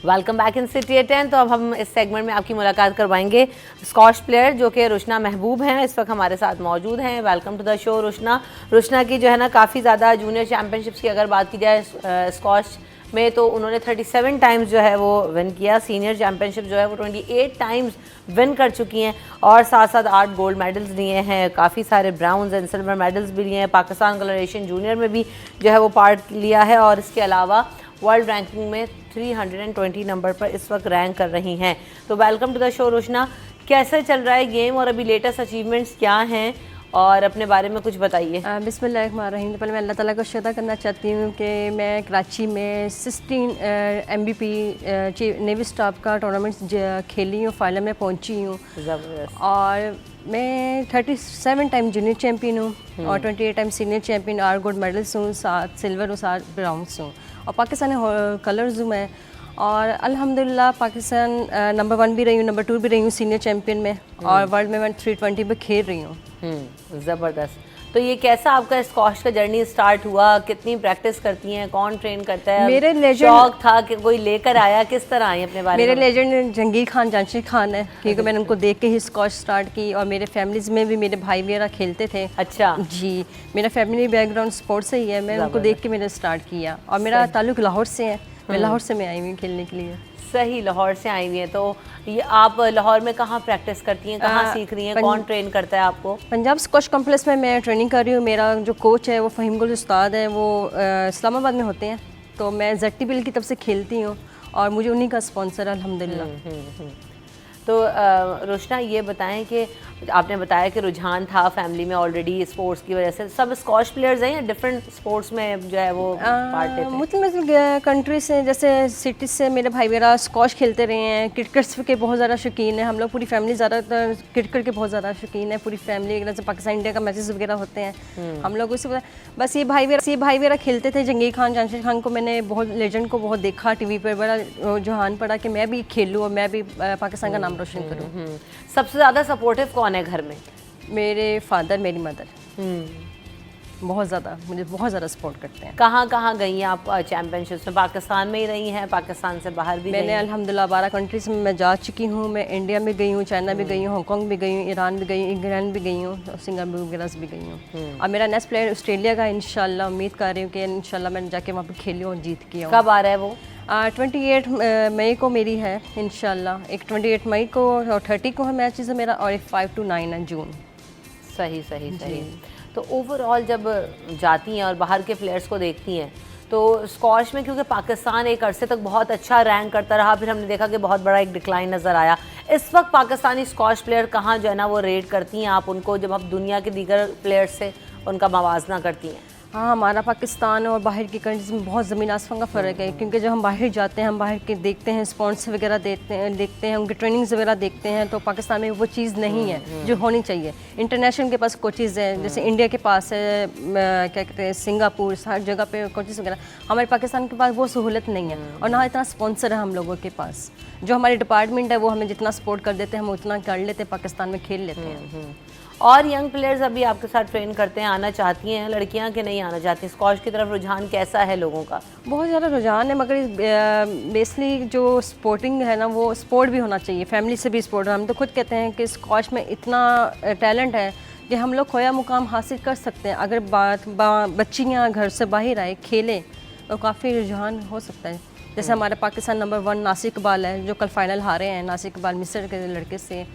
Welcome back in city at 10। तो अब हम इस सेगमेंट में आपकी मुलाकात करवाएंगे स्कॉश प्लेयर जो कि रुशना महबूब हैं, इस वक्त हमारे साथ मौजूद हैं। Welcome to the show Rushna. Rushna की जो है ना काफ़ी ज़्यादा जूनियर चैम्पियनशिप्स की अगर बात की जाए स्कॉश में, तो उन्होंने 37 टाइम्स जो है वो विन किया। सीनियर चैम्पियनशिप जो है वो 28 टाइम्स विन कर चुकी हैं और साथ साथ 8 गोल्ड मेडल्स लिए हैं, काफ़ी सारे ब्राउन्स एंड सिल्वर मेडल्स भी लिए हैं। पाकिस्तान कलर एशियन जूनियर में भी जो है वो पार्ट लिया है और इसके अलावा वर्ल्ड रैंकिंग में 320 नंबर पर इस वक्त रैंक कर रही हैं। तो welcome to the show Rushna. कैसे चल रहा है गेम और अभी लेटेस्ट अचीवमेंट्स क्या हैं और अपने बारे में कुछ बताइए। बिस्मिल्लाहिर्रहमानिर्रहीम। पहले मैं अल्लाह ताला को शुक्र करना चाहती हूँ कि मैं कराची में 16 MVP नेवी स्टाफ का टूर्नामेंट खेली हूँ, फाइनल में पहुँची हूँ। ज़बरदस्त। और मैं 37 टाइम जूनियर चैम्पियन हूँ और 28 time senior champion, 8 gold medals हूँ, 7 सिल्वर और 7 ब्राउन्स हूँ और पाकिस्तानी कलर्स हूँ मैं। और अल्हम्दुलिल्लाह पाकिस्तान नंबर 1 भी रही हूँ, नंबर 2 भी रही हूँ सीनियर चैम्पियन में और वर्ल्ड में मैं 320 पे खेल रही हूँ। ज़बरदस्त। तो ये कैसा आपका स्कॉश का जर्नी स्टार्ट हुआ, कितनी प्रैक्टिस करती हैं, कौन ट्रेन करता है? मेरे लेजेंड शौक था कि कोई लेकर आया, किस तरह आई अपने बारे में? मेरे लेजेंड जंगीर खान जानशी खान है, क्योंकि मैंने उनको देख के ही स्कॉश स्टार्ट की और मेरे फैमिलीज में भी मेरे भाई वगैरह खेलते थे। अच्छा जी, मेरा फैमिली बैकग्राउंड स्पोर्ट्स से ही है, मैंने उनको देख के मैंने स्टार्ट किया और मेरा ताल्लुक लाहौर से है। मैं लाहौर से मैं आई हुई खेलने के लिए। सही, लाहौर से आई हुई हैं। तो ये आप लाहौर में कहाँ प्रैक्टिस करती हैं, कहाँ सीख रही हैं, कौन ट्रेन करता है आपको? पंजाब स्कॉश कॉम्प्लेक्स में मैं ट्रेनिंग कर रही हूँ। मेरा जो कोच है वो फ़हीम गुल उस्ताद है, वो इस्लामाबाद में होते हैं। तो मैं ZTPL की तरफ से खेलती हूँ और मुझे उन्हीं का स्पॉन्सर है अल्हम्दुलिल्लाह। तो रुशना ये बताएं कि आपने बताया कि रुझान था फैमिली में ऑलरेडी स्पोर्ट्स की वजह से, सब स्कॉश प्लेयर्स हैं या डिफरेंट स्पोर्ट्स में जो है वो पार्ट लेते हैं? मतलब कंट्री से, जैसे सिटी से मेरे भाई वगैरह स्कॉश खेलते रहे हैं। क्रिकेट के बहुत ज़्यादा शौकीन है हम लोग, पूरी फैमिली ज़्यादातर क्रिकेट के बहुत ज़्यादा शौकीन है पूरी फैमिली। जैसे पाकिस्तान इंडिया का मैचेस वगैरह होते हैं हम लोग उससे बस ये भाई वगैरह खेलते थे। जंगीर खान जानशी खान को मैंने बहुत लेजेंड को बहुत देखा टीवी पर, बड़ा रुझान पड़ा कि मैं भी खेलूँ और मैं भी पाकिस्तान का नाम रोशन करूँ। सबसे ज़्यादा सपोर्टिव कौन है घर में? मेरे फादर, मेरी मदर बहुत ज़्यादा मुझे बहुत ज़्यादा सपोर्ट करते हैं। कहाँ कहाँ गई हैं आप चैम्पियनशिप्स में? पाकिस्तान में ही रही हैं, पाकिस्तान से बाहर भी मैंने अल्हम्दुलिल्लाह 12 कंट्रीज में मैं जा चुकी हूँ। मैं इंडिया में गई हूँ, चाइना भी गई हूँ, हांगकॉन्ग भी गई हूँ, ईरान भी गई हूँ, इंग्लैंड भी गई हूँ, सिंगापुर वगैरह भी गई हूँ। और मेरा नेक्स्ट प्लेयर ऑस्ट्रेलिया का, इंशाल्लाह उम्मीद कर रही हूँ कि इंशाल्लाह मैं जाके वहाँ पर खेली और जीत के आऊँ। कब आ रहा है वो? 28 मई को मेरी है इंशाल्लाह। एक 28 मई को और 30 को है मैचेस है मेरा, और एक 5 to 9 है जून। सही सही सही। तो ओवरऑल जब जाती हैं और बाहर के प्लेयर्स को देखती हैं, तो स्कॉश में क्योंकि पाकिस्तान एक अरसे तक बहुत अच्छा रैंक करता रहा, फिर हमने देखा कि बहुत बड़ा एक डिक्लाइन नज़र आया। इस वक्त पाकिस्तानी स्कॉश प्लेयर कहाँ जो है ना वो रेट करती हैं आप उनको, जब आप दुनिया के दीगर प्लेयर्स से उनका मवाजना करती हैं? हाँ, हमारा पाकिस्तान और बाहर की कंट्रीज में बहुत ज़मीन आसमान का फ़र्क है, क्योंकि जब हम बाहर जाते हैं, हम बाहर के देखते हैं, स्पॉन्सर वगैरह देखते हैं, उनकी ट्रेनिंग्स वगैरह देखते हैं, तो पाकिस्तान में वो चीज़ नहीं है जो होनी चाहिए। इंटरनेशनल के पास कोचेज़ हैं, जैसे इंडिया के पास है, क्या कहते हैं, सिंगापुर, हर जगह पे कोचेज़ वगैरह। हमारे पाकिस्तान के पास वो सहूलत नहीं है और ना इतना स्पॉन्सर है हम लोगों के पास। जो हमारी डिपार्टमेंट है वो हमें जितना सपोर्ट कर देते हैं हम उतना कर लेते हैं, पाकिस्तान में खेल लेते हैं। और यंग प्लेयर्स अभी आपके साथ ट्रेन करते हैं, आना चाहती हैं लड़कियां कि नहीं आना चाहती? स्क्वॉश की तरफ रुझान कैसा है लोगों का? बहुत ज़्यादा रुझान है, मगर बेसिकली जो स्पोर्टिंग है ना, वो स्पोर्ट भी होना चाहिए, फैमिली से भी स्पोर्ट। हम तो खुद कहते हैं कि स्क्वॉश में इतना टैलेंट है कि हम लोग खोया मुकाम हासिल कर सकते हैं। अगर बच्चियाँ घर से बाहर आए, खेलें, तो काफ़ी रुझान हो सकता है। जैसे हमारे पाकिस्तान नंबर 1 नासिक इकबाल है, जो कल फाइनल हारे हैं। नासिक इकबाल मिस्र के लड़के से,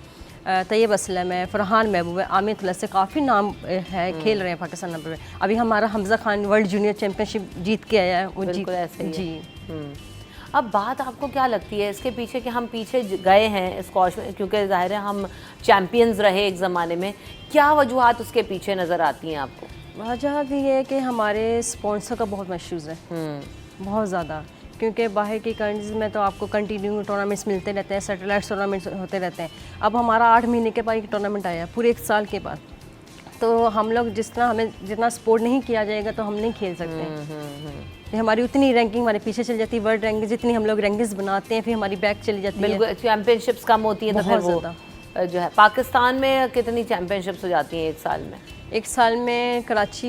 तैयब असलम है, फरहान महबूब है, आमिर तलत से काफ़ी नाम है, खेल रहे हैं पाकिस्तान नंबर में। अभी हमारा Hamza Khan world junior championship जीत के आया है, वो बिल्कुल ऐसे ही है। जी। अब बात आपको क्या लगती है इसके पीछे कि हम पीछे गए हैं स्क्वॉश में, क्योंकि जाहिर है हम चैम्पियंस रहे एक ज़माने में, क्या वजूहत उसके पीछे नज़र आती हैं आपको? वजह ये है कि हमारे स्पॉन्सर का बहुत मशहूर है, बहुत ज़्यादा, क्योंकि बाहर की कंट्रीज़ में तो आपको कंटिन्यू टूर्नामेंट्स मिलते रहते हैं, सैटेलाइट टूर्नामेंट्स होते रहते हैं। अब हमारा 8 महीने के बाद एक टूर्नामेंट आया, पूरे 1 साल के बाद। तो हम लोग हमें जितना सपोर्ट नहीं किया जाएगा तो हम नहीं खेल सकते। हमारी उतनी रैंकिंग हमारे पीछे चल जाती है, वर्ल्ड रैंकिंग जितनी हम लोग रैंकिंग्स बनाते हैं, फिर हमारी बैक चली जाती है। बिल्कुल, चैम्पियनशिप्स कम होती है तो फिर वो जो है। पाकिस्तान में कितनी चैम्पियनशिप्स हो जाती हैं एक साल में? एक साल में कराची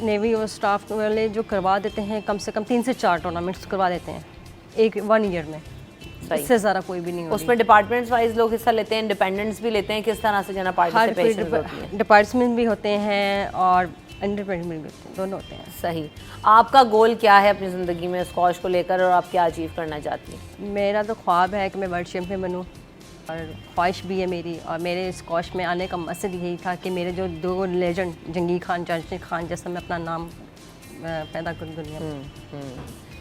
नेवी और स्टाफ वाले जो करवा देते हैं, कम से कम 3 से 4 टूर्नामेंट्स करवा देते हैं 1 ईयर में, इससे ज़्यादा कोई भी नहीं होती। उसमें डिपार्टमेंट्स वाइज लोग हिस्सा लेते हैं, इंडिपेंडेंट्स भी लेते हैं, किस तरह से जना पार्टिसिपेशन होती है? डिपार्टमेंट भी होते हैं और इंडिपेंडेंट भी होते हैं, दोनों होते हैं। सही। आपका गोल क्या है अपनी ज़िंदगी में स्क्वॉश को लेकर, और आप क्या अचीव करना चाहती हैं? मेरा तो ख्वाब है कि मैं वर्ल्ड चैम्पियन बनूं, और ख्वाहिश भी है मेरी। और मेरे स्क्वॉश में आने का मकसद यही था कि मेरे जो 2 लेजेंड जंगी खान, जांची खान जैसा मैं अपना नाम पैदा करूँ दुनिया में।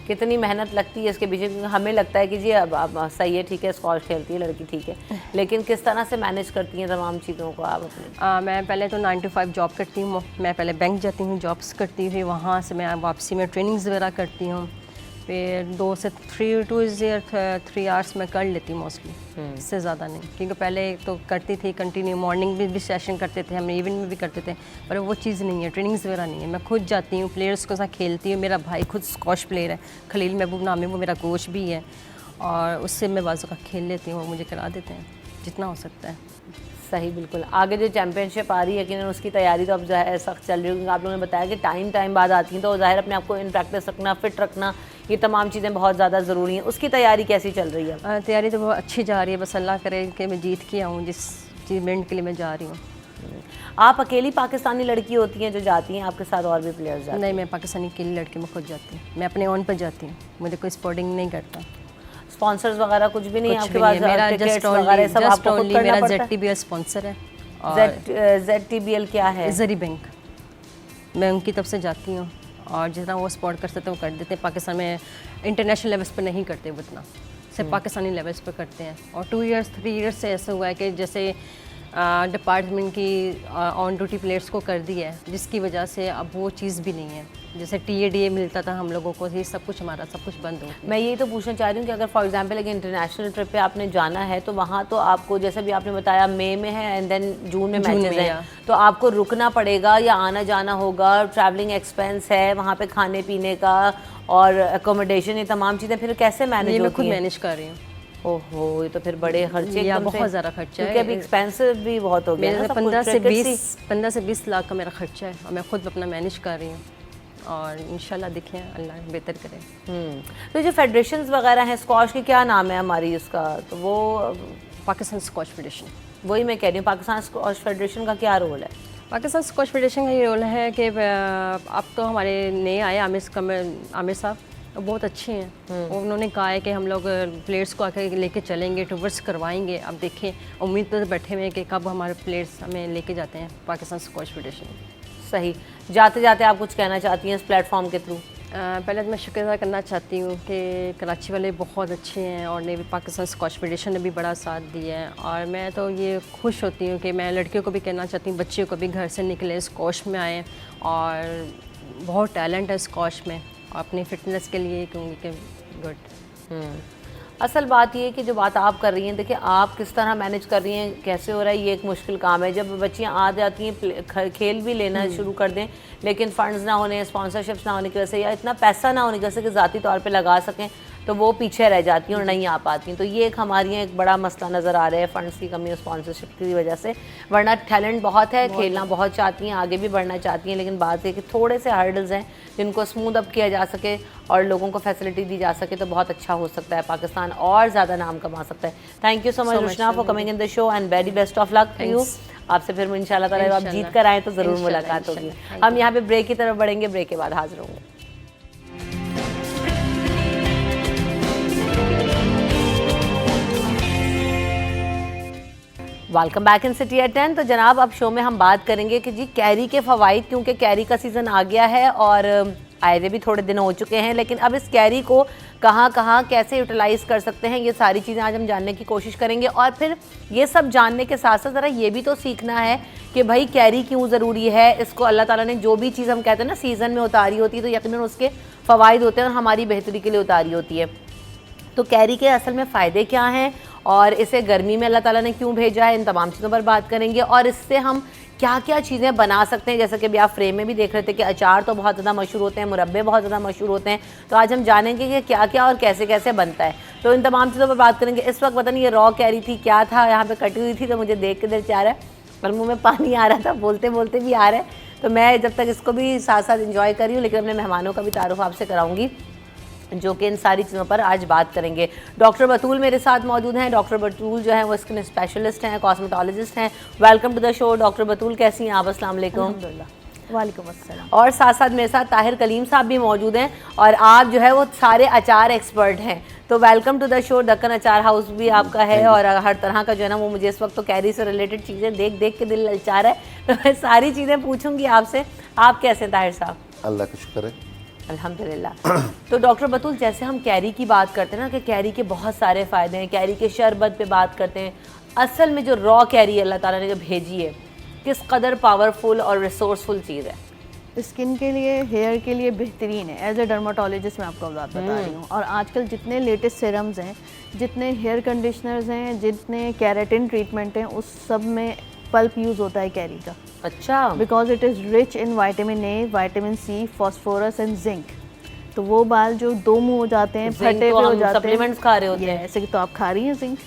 कितनी मेहनत लगती है इसके पीछे? क्योंकि हमें लगता है कि जी अब सही है, ठीक है, स्क्वॉश खेलती है लड़की, ठीक है, लेकिन किस तरह से मैनेज करती हैं तमाम चीज़ों को आप अपने? मैं पहले तो 9 to 5 जॉब करती हूँ। मैं पहले बैंक जाती हूँ, जॉब्स करती हुई, वहाँ से मैं वापसी में ट्रेनिंग्स वगैरह करती हूँ। फिर 2 से 3 आवर्स मैं कर लेती हूँ मोस्टली, इससे ज़्यादा नहीं। क्योंकि पहले तो करती थी कंटिन्यू, मॉर्निंग में भी सेशन करते थे हम, इवनिंग में भी करते थे, पर वो चीज़ नहीं है, ट्रेनिंग्स वगैरह नहीं है। मैं खुद जाती हूँ, प्लेयर्स के साथ खेलती हूँ। मेरा भाई खुद स्क्वॉश प्लेयर है, खलील महबूब नाम है, वो मेरा कोच भी है, और उससे मैं बाज़ों का खेल लेती हूँ, वो मुझे करा देते हैं जितना हो सकता है। सही, बिल्कुल। आगे जो चैम्पियनशिप आ रही है कि उसकी तैयारी तो अब जो है सख्त चल रही है, क्योंकि आप लोगों ने बताया कि टाइम बाद आती हैं, तो ज़ाहिर अपने आप को इन प्रैक्टिस रखना, फिट रखना, ये तमाम चीज़ें बहुत ज़्यादा ज़रूरी हैं। उसकी तैयारी कैसी चल रही है? तैयारी तो बहुत अच्छी जा रही है, बस अल्लाह करे कि मैं जीत के आऊँ जिस अचीवमेंट के लिए मैं जा रही हूँ। आप अकेली पाकिस्तानी लड़की होती हैं जो जाती हैं, आपके साथ और भी प्लेयर्स जाते हैं? नहीं, मैं पाकिस्तानी अकेली लड़की में खुद जाती हूँ, मैं अपने ओन पर जाती हूँ, मुझे कोई स्पोर्टिंग नहीं करता। स्पॉन्सर्स वगैरह कुछ भी नहीं है आपके पास? मेरा टिकट्स वगैरह सब आपको खुद करना पड़ता है? ZTBL स्पॉन्सर है। ZTBL क्या है? ज़री बैंक, मैं उनकी तरफ से जाती हूँ, और जितना वो सपोर्ट कर सकते हैं वो कर देते हैं। पाकिस्तान में इंटरनेशनल लेवल्स पर नहीं करते वो इतना, सिर्फ पाकिस्तानी लेवल्स पर करते हैं। और 2 इयर्स 3 इयर्स से ऐसा हुआ है कि जैसे डिपार्टमेंट की ऑन ड्यूटी प्लेयर्स को कर दिया है, जिसकी वजह से अब वो चीज़ भी नहीं है। जैसे TADA मिलता था हम लोगों को, ये सब कुछ हमारा सब कुछ बंद हो गया। मैं यही तो पूछना चाह रही हूँ कि अगर फॉर एग्जांपल एक इंटरनेशनल ट्रिप पे आपने जाना है, तो वहाँ तो आपको जैसे भी आपने बताया मई में है एंड देन जून में मैचेस हैं, तो आपको रुकना पड़ेगा या आना जाना होगा, ट्रैवलिंग एक्सपेंस है, वहाँ पे खाने पीने का और अकोमोडेशन, ये तमाम चीज़ें फिर कैसे मैनेज होती हैं? मैं खुद मैनेज कर रही हूँ। ओहो, ये तो फिर बड़े खर्चे एकदम से, बहुत ज़्यादा खर्चा है, क्योंकि अभी एक्सपेंसिव भी बहुत हो गया है। 15 से 20 लाख का मेरा खर्चा है, और मैं खुद अपना मैनेज कर रही हूँ, और इंशाल्लाह देखें अल्लाह बेहतर करे। तो जो फेडरेशंस वगैरह हैं स्क्वॉश की, क्या नाम है हमारी उसका? तो वो पाकिस्तान स्क्वॉश फेडरेशन। वही मैं कह रही हूँ, पाकिस्तान स्क्वॉश फेडरेशन का क्या रोल है? पाकिस्तान स्क्वॉश फेडरेशन का ये रोल है कि अब तो हमारे नए आए आमिर साहब बहुत अच्छे हैं। उन्होंने कहा है कि हम लोग प्लेयर्स को आकर लेके चलेंगे, टूर्स करवाएंगे। अब देखें, उम्मीद तो बैठे हुए हैं कि कब हमारे प्लेयर्स हमें लेके जाते हैं पाकिस्तान स्क्वॉश फेडरेशन। सही। जाते जाते आप कुछ कहना चाहती हैं इस प्लेटफॉर्म के थ्रू? पहले तो मैं शुक्रिया करना चाहती हूँ कि कराची वाले बहुत अच्छे हैं, और नेवी पाकिस्तान स्क्वॉश फेडरेशन ने भी बड़ा साथ दिया है। और मैं तो ये खुश होती हूँ कि मैं लड़कियों को भी कहना चाहती हूँ, बच्चियों को भी घर से निकले, स्क्वॉश में आए, और बहुत टैलेंट है स्क्वॉश में, अपनी फिटनेस के लिए कहूँगी कि गुड। असल बात ये है कि जो बात आप कर रही हैं, देखिए आप किस तरह मैनेज कर रही हैं, कैसे हो रहा है, ये एक मुश्किल काम है। जब बच्चियाँ आ जाती हैं, खेल भी लेना शुरू कर दें, लेकिन फ़ंड्स ना होने, स्पॉन्सरशिप्स ना होने की वजह से, या इतना पैसा ना होने की वजह से कि ज़ाती तौर पे लगा सकें, तो वो पीछे रह जाती हैं और नहीं आ पाती हैं। तो ये एक हमारे यहाँ एक बड़ा मसला नज़र आ रहा है फंड्स की कमी और स्पॉन्सरशिप की वजह से। वरना टैलेंट बहुत है, खेलना बहुत चाहती हैं, आगे भी बढ़ना चाहती हैं, लेकिन बात है कि थोड़े से हर्डल्स हैं जिनको स्मूथ अप किया जा सके और लोगों को फैसिलिटी दी जा सके तो बहुत अच्छा हो सकता है, पाकिस्तान और ज़्यादा नाम कमा सकता है। Thank you so much Rushna for coming in the show and very best of luck to you. आपसे फिर इंशाल्लाह ताला आप जीत कर आए तो ज़रूर मुलाकात होगी। हम यहाँ पे ब्रेक की तरफ बढ़ेंगे, ब्रेक के बाद हाजिर होंगे। Welcome back in city at 10। तो जनाब अब शो में हम बात करेंगे कि जी कैरी के फ़वाइद, क्योंकि कैरी का सीज़न आ गया है और आए हुए भी थोड़े दिन हो चुके हैं, लेकिन अब इस कैरी को कहाँ कहाँ कैसे यूटिलाइज़ कर सकते हैं, ये सारी चीज़ें आज हम जानने की कोशिश करेंगे। और फिर ये सब जानने के साथ साथ ज़रा ये भी तो सीखना है कि भाई कैरी क्यों ज़रूरी है। इसको अल्लाह ताला ने जो भी चीज़ हम कहते हैं ना सीज़न में उतारी होती है तो यकीनन उसके फ़वाइद होते हैं और हमारी बेहतरी के लिए उतारी होती है। तो कैरी के असल में फ़ायदे क्या हैं और इसे गर्मी में अल्लाह ताला ने क्यों भेजा है, इन तमाम चीज़ों पर बात करेंगे। और इससे हम क्या क्या चीज़ें बना सकते हैं, जैसे कि अभी आप फ्रेम में भी देख रहे थे कि अचार तो बहुत ज़्यादा मशहूर होते हैं, मुरब्बे बहुत ज़्यादा मशहूर होते हैं। तो आज हम जानेंगे कि क्या क्या और कैसे कैसे बनता है, तो इन तमाम चीज़ों पर बात करेंगे। इस वक्त पता नहीं ये रॉ कैरी थी क्या था, यहाँ पर कटी हुई थी तो मुझे देख के दिल चाह रहा है और मुँह में पानी आ रहा था, बोलते बोलते भी आ रहा है। तो मैं जब तक इसको भी साथ साथ इंजॉय कर रही हूँ, लेकिन अपने मेहमानों का भी तारुफ आपसे कराऊँगी जो कि इन सारी चीज़ों पर आज बात करेंगे। डॉक्टर बतूल मेरे साथ मौजूद हैं। डॉक्टर बतूल जो है वो स्किन स्पेशलिस्ट हैं, कॉस्मेटोलॉजिस्ट हैं। Welcome to the show doctor Batool, कैसी हैं आप? अस्सलाम वालेकुम। वालेकुम अस्सलाम। और साथ साथ मेरे साथ ताहिर कलीम साहब भी मौजूद हैं और आप जो है वो सारे अचार एक्सपर्ट हैं। तो welcome to the show. Deccan Achar house भी आपका है और हर तरह का जो है ना वो मुझे इस वक्त तो कैरी से रिलेटेड चीज़ें देख देख के दिल ललचा रहा है, तो मैं सारी चीज़ें पूछूंगी आपसे। आप कैसे हैं ताहिर साहब? अल्लाह का शुक्र है, अल्हम्दुलिल्लाह। तो डॉक्टर बतूल जैसे हम कैरी की बात करते हैं ना कि कैरी के बहुत सारे फ़ायदे हैं, कैरी के शरबत पे बात करते हैं, असल में जो रॉ कैरी अल्लाह ताला ने जो भेजी है किस कदर पावरफुल और रिसोर्सफुल चीज़ है? स्किन के लिए, हेयर के लिए बेहतरीन है। एज ए डर्माटोलॉजिस्ट मैं आपको बात बता रही हूँ। और आजकल जितने लेटेस्ट सीरम्स हैं, जितने हेयर कंडीशनर्स हैं, जितने कैरेटिन ट्रीटमेंट हैं, उस सब में पल्प यूज़ होता है कैरी का। अच्छा। Because it is rich in vitamin A, vitamin C, phosphorus and zinc. तो वो बाल जो दो मुँह हो जाते हैं, फटे हुए हो जाते हैं, सप्लीमेंट्स खा रहे होते हैं, ऐसे कि तो आप खा रही हैं जिंक,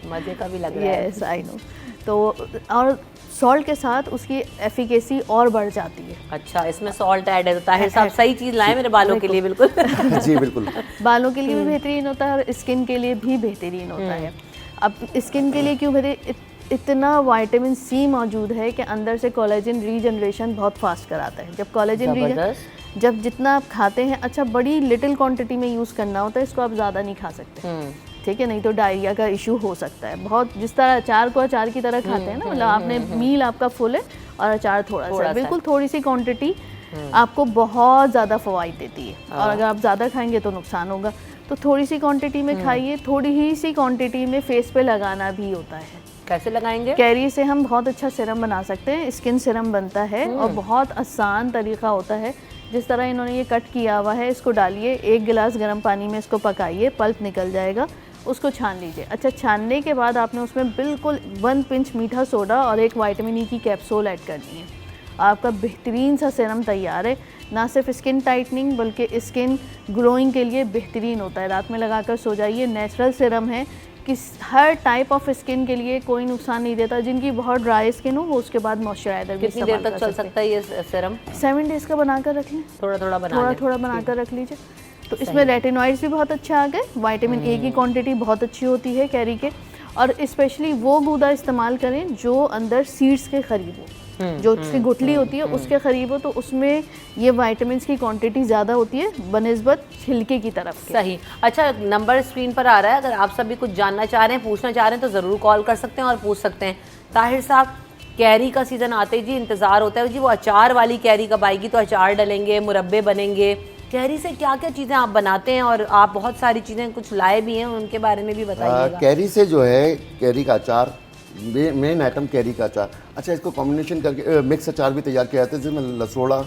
मज़े का भी लग रहा है। Yes I know. तो और सॉल्ट के साथ उसकी एफिकेसी और बढ़ जाती है। अच्छा, इसमें सॉल्ट ऐड है तो ताहिर साहब सही चीज़ लाए मेरे बालों के लिए। बिल्कुल जी बिल्कुल। बालों के लिए भी बेहतरीन होता है और स्किन के लिए भी बेहतरीन होता है। अब स्किन के लिए क्यों बेहतरीन, इतना विटामिन सी मौजूद है कि अंदर से कोलेजन रीजनरेशन बहुत फास्ट कराता है। जब कोलेजन जब जितना आप खाते हैं, अच्छा बड़ी लिटिल क्वांटिटी में यूज़ करना होता है इसको, आप ज़्यादा नहीं खा सकते, ठीक है, नहीं तो डायरिया का इशू हो सकता है। बहुत जिस तरह अचार को अचार की तरह खाते हैं ना, मतलब आपने मील आपका फुल है और अचार थोड़ा सा, बिल्कुल थोड़ी सी क्वांटिटी आपको बहुत ज़्यादा फ़वाइद देती है। और अगर आप ज़्यादा खाएंगे तो नुकसान होगा। तो थोड़ी सी क्वांटिटी में खाइए, थोड़ी ही सी क्वांटिटी में फेस पे लगाना भी होता है। कैसे लगाएंगे? कैरी से हम बहुत अच्छा सिरम बना सकते हैं, स्किन सिरम बनता है और बहुत आसान तरीका होता है। जिस तरह इन्होंने ये कट किया हुआ है, इसको डालिए, 1 गिलास गर्म पानी में इसको पकाइए, पल्प निकल जाएगा, उसको छान लीजिए। अच्छा, छानने के बाद आपने उसमें बिल्कुल 1 पिंच मीठा सोडा और 1 विटामिन ई की कैप्सूल ऐड करनी है। आपका बेहतरीन सा सीरम तैयार है। ना सिर्फ स्किन टाइटनिंग बल्कि स्किन ग्लोइंग के लिए बेहतरीन होता है। रात में लगाकर सो जाइए। नेचुरल सीरम है कि हर टाइप ऑफ स्किन के लिए कोई नुकसान नहीं देता। जिनकी बहुत ड्राई स्किन हो वो उसके बाद मॉइस्चराइजर भी कितनी देर तक चल सकता है ये सीरम? 7 डेज़ का बनाकर रख लें, थोड़ा थोड़ा बनाकर रख लीजिए। तो इसमें रेटिनॉइड्स भी बहुत अच्छे आ गए, विटामिन ए की क्वांटिटी बहुत अच्छी होती है कैरी के। और स्पेशली वो गूदा इस्तेमाल करें जो अंदर सीड्स के करीब हो, जो उसकी गुठली होती है उसके करीब हो, तो उसमें ये विटामिन्स की क्वांटिटी ज़्यादा होती है बनिस्बत छिलके की तरफ के। सही। अच्छा, नंबर स्क्रीन पर आ रहा है, अगर आप सभी कुछ जानना चाह रहे हैं, पूछना चाह रहे हैं तो ज़रूर कॉल कर सकते हैं और पूछ सकते हैं। ताहिर साहब, कैरी का सीज़न आते ही जी इंतज़ार होता है जी वो अचार वाली कैरी कब आएगी, तो अचार डलेंगे, मुरब्बे बनेंगे। कैरी से क्या क्या चीज़ें आप बनाते हैं और आप बहुत सारी चीज़ें कुछ लाए भी हैं, उनके बारे में भी बताइएगा। कैरी से जो है, कैरी का अचार मेन आइटम कैरी का अचार। अच्छा, इसको कॉम्बिनेशन करके मिक्स अचार भी तैयार किया जाता है, जिसमें लसोड़ा,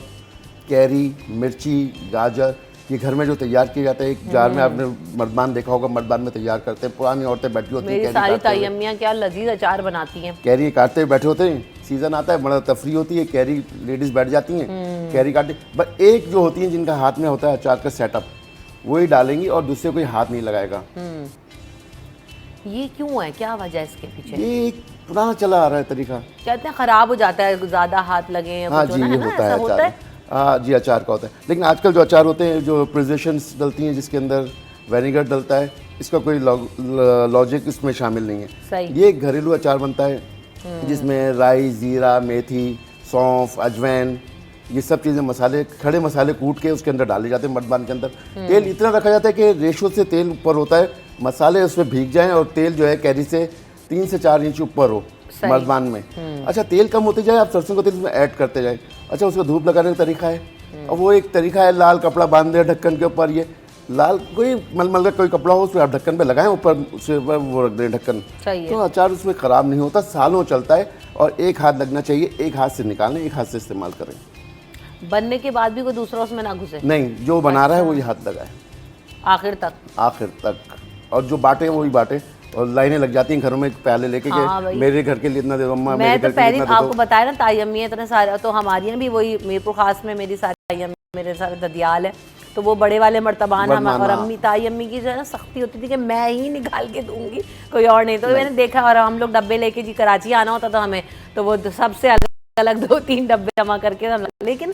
कैरी, मिर्ची, गाजर, ये घर में जो तैयार किया जाता है। एक जार में आपने मर्दबान देखा होगा, मर्दबान में तैयार करते हैं। पुरानी औरतें बैठी होती हैं, मेरी सारी ताई अम्मियाँ क्या लजीज अचार बनाती हैं। कैरी काटते हुए बैठे होते हैं, सीजन आता है, बड़ा तफरी होती है, कैरी लेडीज़ बैठ जाती हैं, कैरी काटते। बस एक जो होती हैं जिनका हाथ में होता है अचार का सेटअप, वही डालेंगी और दूसरे कोई हाथ नहीं लगाएगा। ये क्यों है, क्या वजह है इसके पीछे? ये एक पुराना चला आ रहा है तरीका। कहते हैं खराब हो जाता है ज्यादा हाथ लगे या हाँ कुछ जी, होना ये है ना, होता ऐसा है होता अचार है? में। हाँ जी, अचार का होता है, लेकिन आजकल जो अचार होते हैं जो प्रिजर्वेशंस डलती हैं जिसके अंदर विनेगर डलता है, इसका कोई लॉजिक इसमें शामिल नहीं है। सही। ये एक घरेलू अचार बनता है जिसमें राई, जीरा, मेथी, सौंफ, अजवाइन, ये सब चीज़ें मसाले, खड़े मसाले कूट के उसके अंदर डाले जाते हैं मर्दबान के अंदर। तेल इतना रखा जाता है कि रेशो से तेल ऊपर होता है, मसाले उसमें भीग जाएं और तेल जो है कैरी से 3 से 4 इंच ऊपर हो मर्दबान में। अच्छा, तेल कम होते जाए, आप सरसों का तेल उसमें ऐड करते जाए। अच्छा, उसको धूप लगाने का तरीका है, और वो एक तरीका है लाल कपड़ा बांध दे ढक्कन के ऊपर, ये लाल कोई मलमल का कोई कपड़ा हो उसमें आप ढक्कन पे लगाएं, ऊपर उसके ऊपर वो रख दें ढक्कन, सही है। तो अचार उसमें ख़राब नहीं होता, सालों चलता है। और एक हाथ लगना चाहिए, एक हाथ से निकालें, एक हाथ से इस्तेमाल करें। बनने के बाद भी कोई दूसरा उसमें ना घुसे नहीं, जो बना रहा है वही हाथ लगाए आखिर तक। आखिर तक, और जो बांटे वही बांटे। और लाइनें लग जाती हैं घरों में प्याले लेके हाँ कि भाई। मेरे घर के लिए इतना दे दो अम्मा, मेरे मैं घर तो के लिए पहले इतना दे आपको दो। बताया ना, ताई अम्मी है इतने सारे, तो हमारी यहाँ भी वही मीरपुर खास में मेरी सारी ताई अम्मी, मेरे सारे ददियाल है, तो वो बड़े वाले मर्तबान हम, और अम्मी ताई अम्मी की जो है ना सख्ती होती थी कि मैं ही निकाल के दूंगी, कोई और नहीं। तो मैंने देखा, और हम लोग डब्बे लेके जी कराची आना होता था हमें, तो वो सबसे अलग अलग 2-3 डब्बे जमा करके हम। लेकिन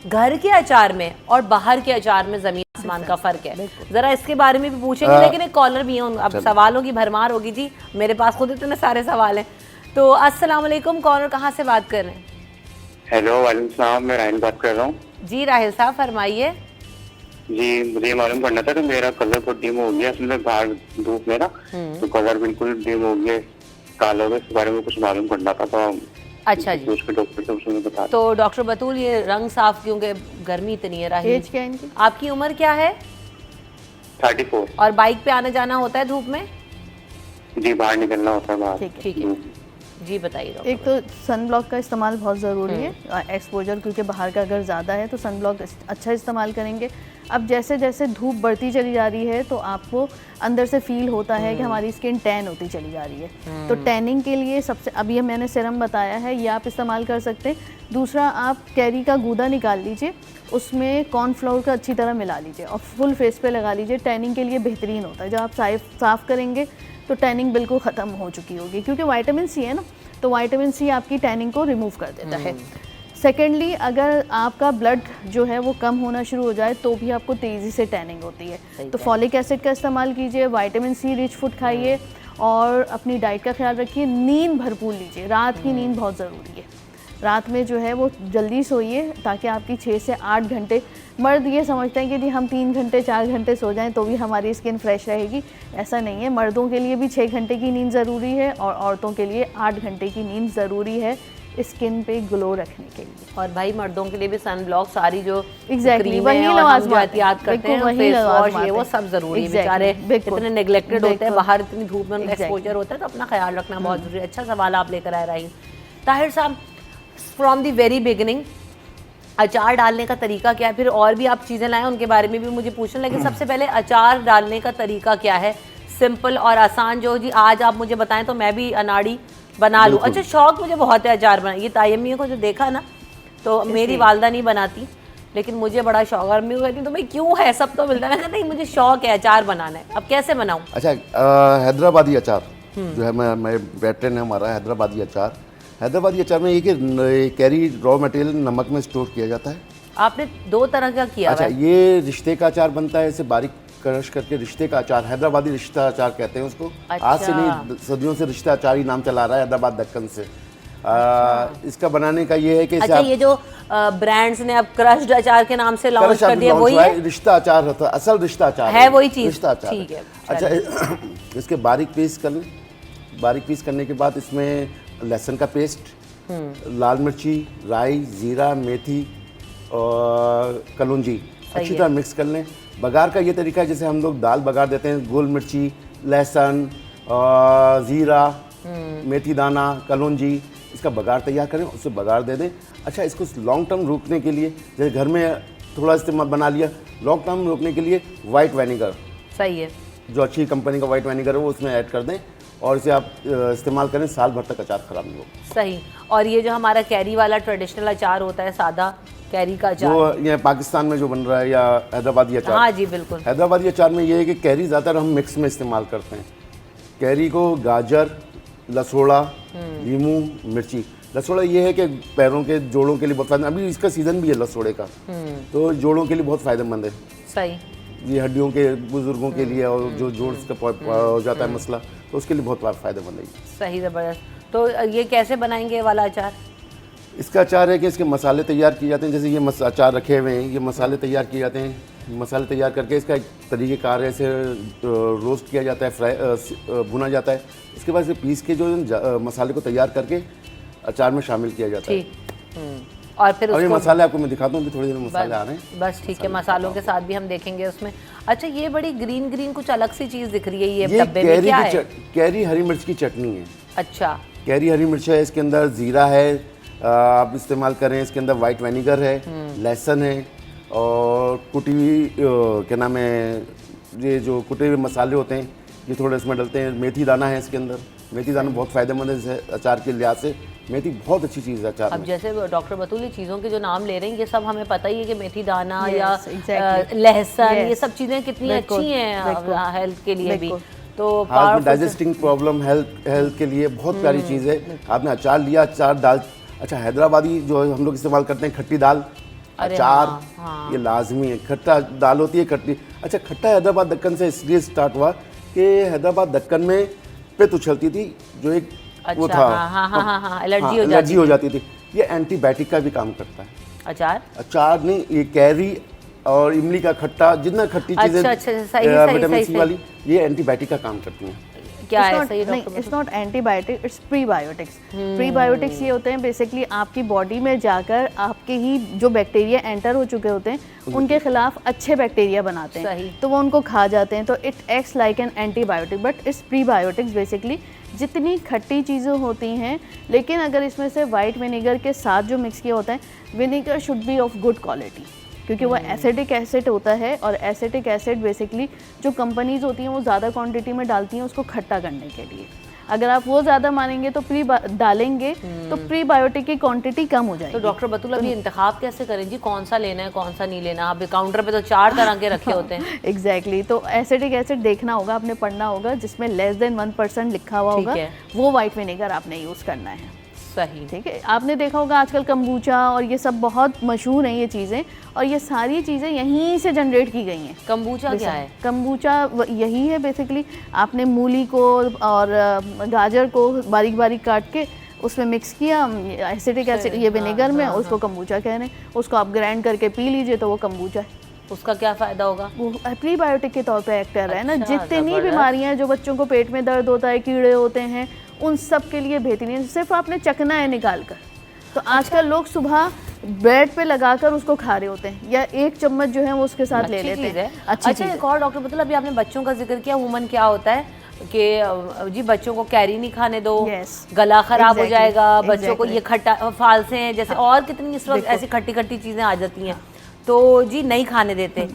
घर के अचार में और बाहर के अचार में जमीन आसमान का फर्क है। जरा इसके बारे में भी पूछेंगे, लेकिन एक कॉलर भी है, अब सवालों की भरमार होगी जी, मेरे पास खुद इतने सारे सवाल हैं। तो अस्सलाम वालेकुम, कॉलर कहाँ से बात कर रहे हैं? हेलो, वालेकुम सलाम, मैं राहिल बात कर रहा हूँ। जी राहिल साहब फरमाइए। जी, मुझे मालूम करना था कि मेरा कलर बहुत डिम हो गया, असल में बाहर धूप में ना, तो कलर बिल्कुल डिम हो गया, काला हो गया, इस बारे में कुछ मालूम करना था। तो अच्छा जी, उसके डॉक्टर से उसने बता। तो डॉक्टर बतूल, ये रंग साफ क्योंकि गर्मी इतनी है। राहिल, एज क्या है इनकी? आपकी उम्र क्या है? 34। और बाइक पे आना जाना होता है धूप में? जी, बाहर निकलना होता है बाहर। ठीक है, जी बताइए डॉक्टर। एक तो सन ब्लॉक का इस्तेमाल बहुत ज़रूरी है, एक्सपोजर क्योंकि बाहर का अगर ज़्यादा है तो सन ब्लॉक अच्छा इस्तेमाल करेंगे। अब जैसे जैसे धूप बढ़ती चली जा रही है तो आपको अंदर से फील होता है कि हमारी स्किन टैन होती चली जा रही है, तो टैनिंग के लिए सबसे, अभी मैंने सीरम बताया है, ये आप इस्तेमाल कर सकते हैं। दूसरा, आप कैरी का गूदा निकाल लीजिए, उसमें कॉर्नफ्लोर का अच्छी तरह मिला लीजिए और फुल फेस पे लगा लीजिए, टैनिंग के लिए बेहतरीन होता है। जब आप साफ़ करेंगे तो टैनिंग बिल्कुल ख़त्म हो चुकी होगी, क्योंकि विटामिन सी है ना, तो विटामिन सी आपकी टैनिंग को रिमूव कर देता है। सेकेंडली, अगर आपका ब्लड जो है वो कम होना शुरू हो जाए तो भी आपको तेज़ी से टैनिंग होती है, तो फॉलिक एसिड का इस्तेमाल कीजिए, विटामिन सी रिच फूड खाइए और अपनी डाइट का ख्याल रखिए। नींद भरपूर लीजिए, रात की नींद बहुत ज़रूरी है। रात में जो है वो जल्दी सोइए ताकि आपकी 6 से 8 घंटे, मर्द ये समझते हैं कि जी हम 3 घंटे 4 घंटे सो जाएं तो भी हमारी स्किन फ्रेश रहेगी, ऐसा नहीं है। मर्दों के लिए भी 6 घंटे की नींद ज़रूरी है और औरतों के लिए 8 घंटे की नींद ज़रूरी है स्किन पे ग्लो रखने के लिए। और भाई मर्दों के लिए भी सन ब्लॉक, सारी जो Exactly, क्रीमें हैं और हम जो एहतियात करते बिल्कुल हैं, वही फेस वॉश, लवाज़मात ये वो हैं। सब ज़रूरी है। Exactly, बेचारे बिल्कुल, इतने नेग्लेक्टेड होते हैं, बिल्कुल। बाहर इतनी धूप में उनका Exactly. एक्सपोजर होता है, तो अपना ख्याल रखना बहुत ज़रूरी है। अच्छा सवाल आप लेकर आए रही ताहिर साहब, फ्रॉम द वेरी बिगिनिंग अचार डालने का तरीका क्या है? फिर और भी आप चीज़ें लाएं, उनके बारे में भी मुझे पूछना, लेकिन सबसे पहले अचार डालने का तरीका क्या है, सिंपल और आसान, जो जी आज आप मुझे बताएं तो मैं भी अनाड़ी बना लूँ। अच्छा, शौक मुझे बहुत है अचार बनाने, ये तायम्मियों को जो देखा ना, तो मेरी वालदा नहीं बनाती, लेकिन मुझे बड़ा शौक, और अम्मी को कहती तो मैं क्यों है, सब तो मिलता है, मैं कहती नहीं मुझे शौक है अचार बनाना है। अब कैसे बनाऊँ? अच्छा, हैदराबादी अचार जो है, मैं वेटरन है हमारा हैदराबादी अचार। हैदराबादी अचार में ये कि कैरी रॉ मटेरियल नमक में स्टोर किया जाता है। आपने 2 तरह का किया अच्छा, हुआ है। ये रिश्ते का अचार बनता है, इसे बारीक क्रश करके रिश्ते का अचार, हैदराबादी रिश्ता अचार कहते हैं उसको। आज से नहीं, सदियों से रिश्ता अचार ही नाम चला रहा है हैदराबाद दक्कन से। इसका बनाने का ये है कि अच्छा, ये जो ब्रांड्स ने अब क्रश्ड अचार के नाम से लॉन्च कर दिया, वही है? रिश्ता अचार होता है, असल रिश्ता अचार है वही चीज़? रिश्ता अचार, ठीक है। अच्छा, इसके बारीक पीस कर लें। बारीक पीस करने के बाद इसमें लहसुन का पेस्ट, लाल मिर्ची, राई, जीरा, मेथी और कलौंजी अच्छी तरह मिक्स कर लें। बघार का ये तरीका है जैसे हम लोग दाल बघार देते हैं, गोल मिर्ची, लहसुन, ज़ीरा, मेथी दाना, कलौंजी, इसका बघार तैयार करें, उससे बघार दे दें। अच्छा, इसको लॉन्ग टर्म रोकने के लिए, जैसे घर में थोड़ा इस्तेमाल बना लिया, लॉन्ग टर्म रोकने के लिए वाइट विनेगर, सही है, जो अच्छी कंपनी का वाइट विनेगर है वो उसमें ऐड कर दें और इसे आप इस्तेमाल करें, साल भर तक अचार ख़राब नहीं होगा। सही। और ये जो हमारा कैरी वाला ट्रेडिशनल अचार होता है, सादा कैरी का अचार, जो ये पाकिस्तान में जो बन रहा है या हैदराबादी अचार, हाँ जी बिल्कुल, हैदराबादी अचार में ये है कि कैरी ज़्यादातर हम मिक्स में इस्तेमाल करते हैं। कैरी को गाजर, लसोड़ा, नींबू, मिर्ची। लसोड़ा ये है कि पैरों के जोड़ों के लिए बहुत फायदा, अभी इसका सीज़न भी है लसोड़े का, तो जोड़ों के लिए बहुत फ़ायदेमंद है। सही। ये हड्डियों के बुजुर्गों के लिए और जो जोड़ का हो जाता है मसला, तो उसके लिए बहुत फ़ायदेमंद है। सही, ज़बरदस्त। तो ये कैसे बनाएंगे ये वाला अचार? इसका अचार है कि इसके मसाले तैयार किए जाते हैं, जैसे ये अचार रखे हुए हैं, ये मसाले तैयार किए जाते हैं। मसाले तैयार करके इसका एक तरीक़ेकार है, इसे रोस्ट किया जाता है, फ्राई भुना जाता है। इसके बाद इसे पीस के जो मसाले को तैयार करके अचार में शामिल किया जाता है। और फिर और ये उसको मसाले आपको मैं दिखाता हूँ कि थोड़ी देर में मसाले आ रहे हैं। बस ठीक है, मसालों के साथ भी हम देखेंगे उसमें। अच्छा, ये बड़ी ग्रीन ग्रीन कुछ अलग सी चीज़ दिख रही है, ये डब्बे में क्या है? कैरी हरी मिर्च की चटनी है। अच्छा, कैरी हरी मिर्च है, इसके अंदर ज़ीरा है, आप इस्तेमाल करें। इसके अंदर वाइट विनेगर है, लहसुन है और कुटी हुई क्या नाम है, ये जो कुटे हुए मसाले होते हैं ये थोड़े इसमें डलते हैं। मेथी दाना है इसके अंदर, मेथी दाना बहुत फ़ायदेमंद है अचार के लिहाज से, मेथी बहुत अच्छी चीज़ है अचार अब में। जैसे डॉक्टर बतूल ये चीज़ों के जो नाम ले रहे हैं ये सब हमें पता ही है कि मेथी दाना Yes, या exactly. लहसुन, Yes. ये सब चीज़ें कितनी बिल्कुल, अच्छी हैं बिल्कुल, हेल्थ के लिए भी। बिल्कुल। तो हाँ, powerful डाइजेस्टिंग प्रॉब्लम हेल्थ के लिए बहुत प्यारी चीज़ है। आपने अचार लिया, अचार दाल, अच्छा हैदराबादी जो हम लोग इस्तेमाल करते हैं खट्टी दाल, अरे अचार, हाँ। ये लाजमी है। खट्टा दाल होती है खट्टी। अच्छा, खट्टा हैदराबाद दक्कन से इसलिए स्टार्ट हुआ कि हैदराबाद दक्कन में पित्त उछलती थी, जो एक वो अच्छा, था, हाँ, एलर्जी हो एलर्जी जाती हो जाती थी। ये एंटीबायोटिक का भी काम करता है। अचार। अचार नहीं, ये कैरी और इमली का खट्टा, जितना खट्टी चीज़ें अच्छा, सही, विटामिन सी सही। वाली, ये एंटीबायोटिक का काम करती हैं। क्या है सही doctor? It's not antibiotic, it's prebiotics. Prebiotics ये होते हैं बेसिकली आपकी बॉडी में जाकर आपके ही जो बैक्टीरिया एंटर हो चुके होते हैं उनके खिलाफ अच्छे बैक्टीरिया बनाते हैं, सही। तो वो उनको खा जाते हैं, तो it acts like an antibiotic, but it's prebiotics basically. जितनी खट्टी चीज़ें होती हैं, लेकिन अगर इसमें से वाइट विनेगर के साथ जो मिक्स किया होता है, vinegar should be of good quality, क्योंकि वो एसिटिक एसिड होता है और एसिटिक एसिड बेसिकली जो कंपनीज होती हैं वो ज़्यादा क्वांटिटी में डालती हैं उसको खट्टा करने के लिए। अगर आप वो ज़्यादा मानेंगे तो डालेंगे तो प्रीबायोटिक की क्वांटिटी कम हो जाएगी। तो डॉक्टर बतूल अभी इंतखाब कैसे करें जी, कौन सा लेना है कौन सा नहीं लेना? आप काउंटर पे तो 4 तरह के रखे होते हैं। एग्जैक्टली तो एसिटिक एसिड देखना होगा, आपने पढ़ना होगा, जिसमें लेस देन 1% लिखा हुआ ठीक होगा, है। वो वाइट विनेगर आपने यूज़ करना है। सही। ठीक है, आपने देखा होगा आजकल कंबूचा और ये सब बहुत मशहूर हैं ये चीज़ें, और ये सारी चीज़ें यहीं से जनरेट की गई हैं। कंबूचा क्या है? कंबूचा यही है बेसिकली, आपने मूली को और गाजर को बारीक बारीक काट के उसमें मिक्स किया एसिटिक एसिड ये विनेगर में, उसको कंबूचा कह रहे हैं। उसको आप ग्राइंड करके पी लीजिए तो वो कंबूचा है। उसका क्या फ़ायदा होगा? वो प्रीबायोटिक के तौर पे एक्ट कर रहा है ना। अच्छा, जितनी ज़बरदस्त। बीमारियां हैं, जो बच्चों को पेट में दर्द होता है, कीड़े होते हैं, उन सब के लिए बेहतरीन है। सिर्फ आपने चखना है निकाल कर। तो आजकल लोग सुबह ब्रेड पे लगाकर उसको खा रहे होते हैं, या एक चम्मच जो है वो उसके साथ ले अच्छी लेते चीज़ है। हैं। अच्छी अच्छा, चीज़ एक और डॉक्टर मतलब अभी आपने बच्चों का जिक्र किया, वुमन क्या होता है कि जी बच्चों को कैरी नहीं खाने दो, Yes. गला खराब हो Exactly. जाएगा, बच्चों को Exactly. ये खट्टा फालसे हैं जैसे और कितनी इस वक्त ऐसी खट्टी खट्टी चीज़ें आ जाती हैं, तो जी नहीं खाने देते।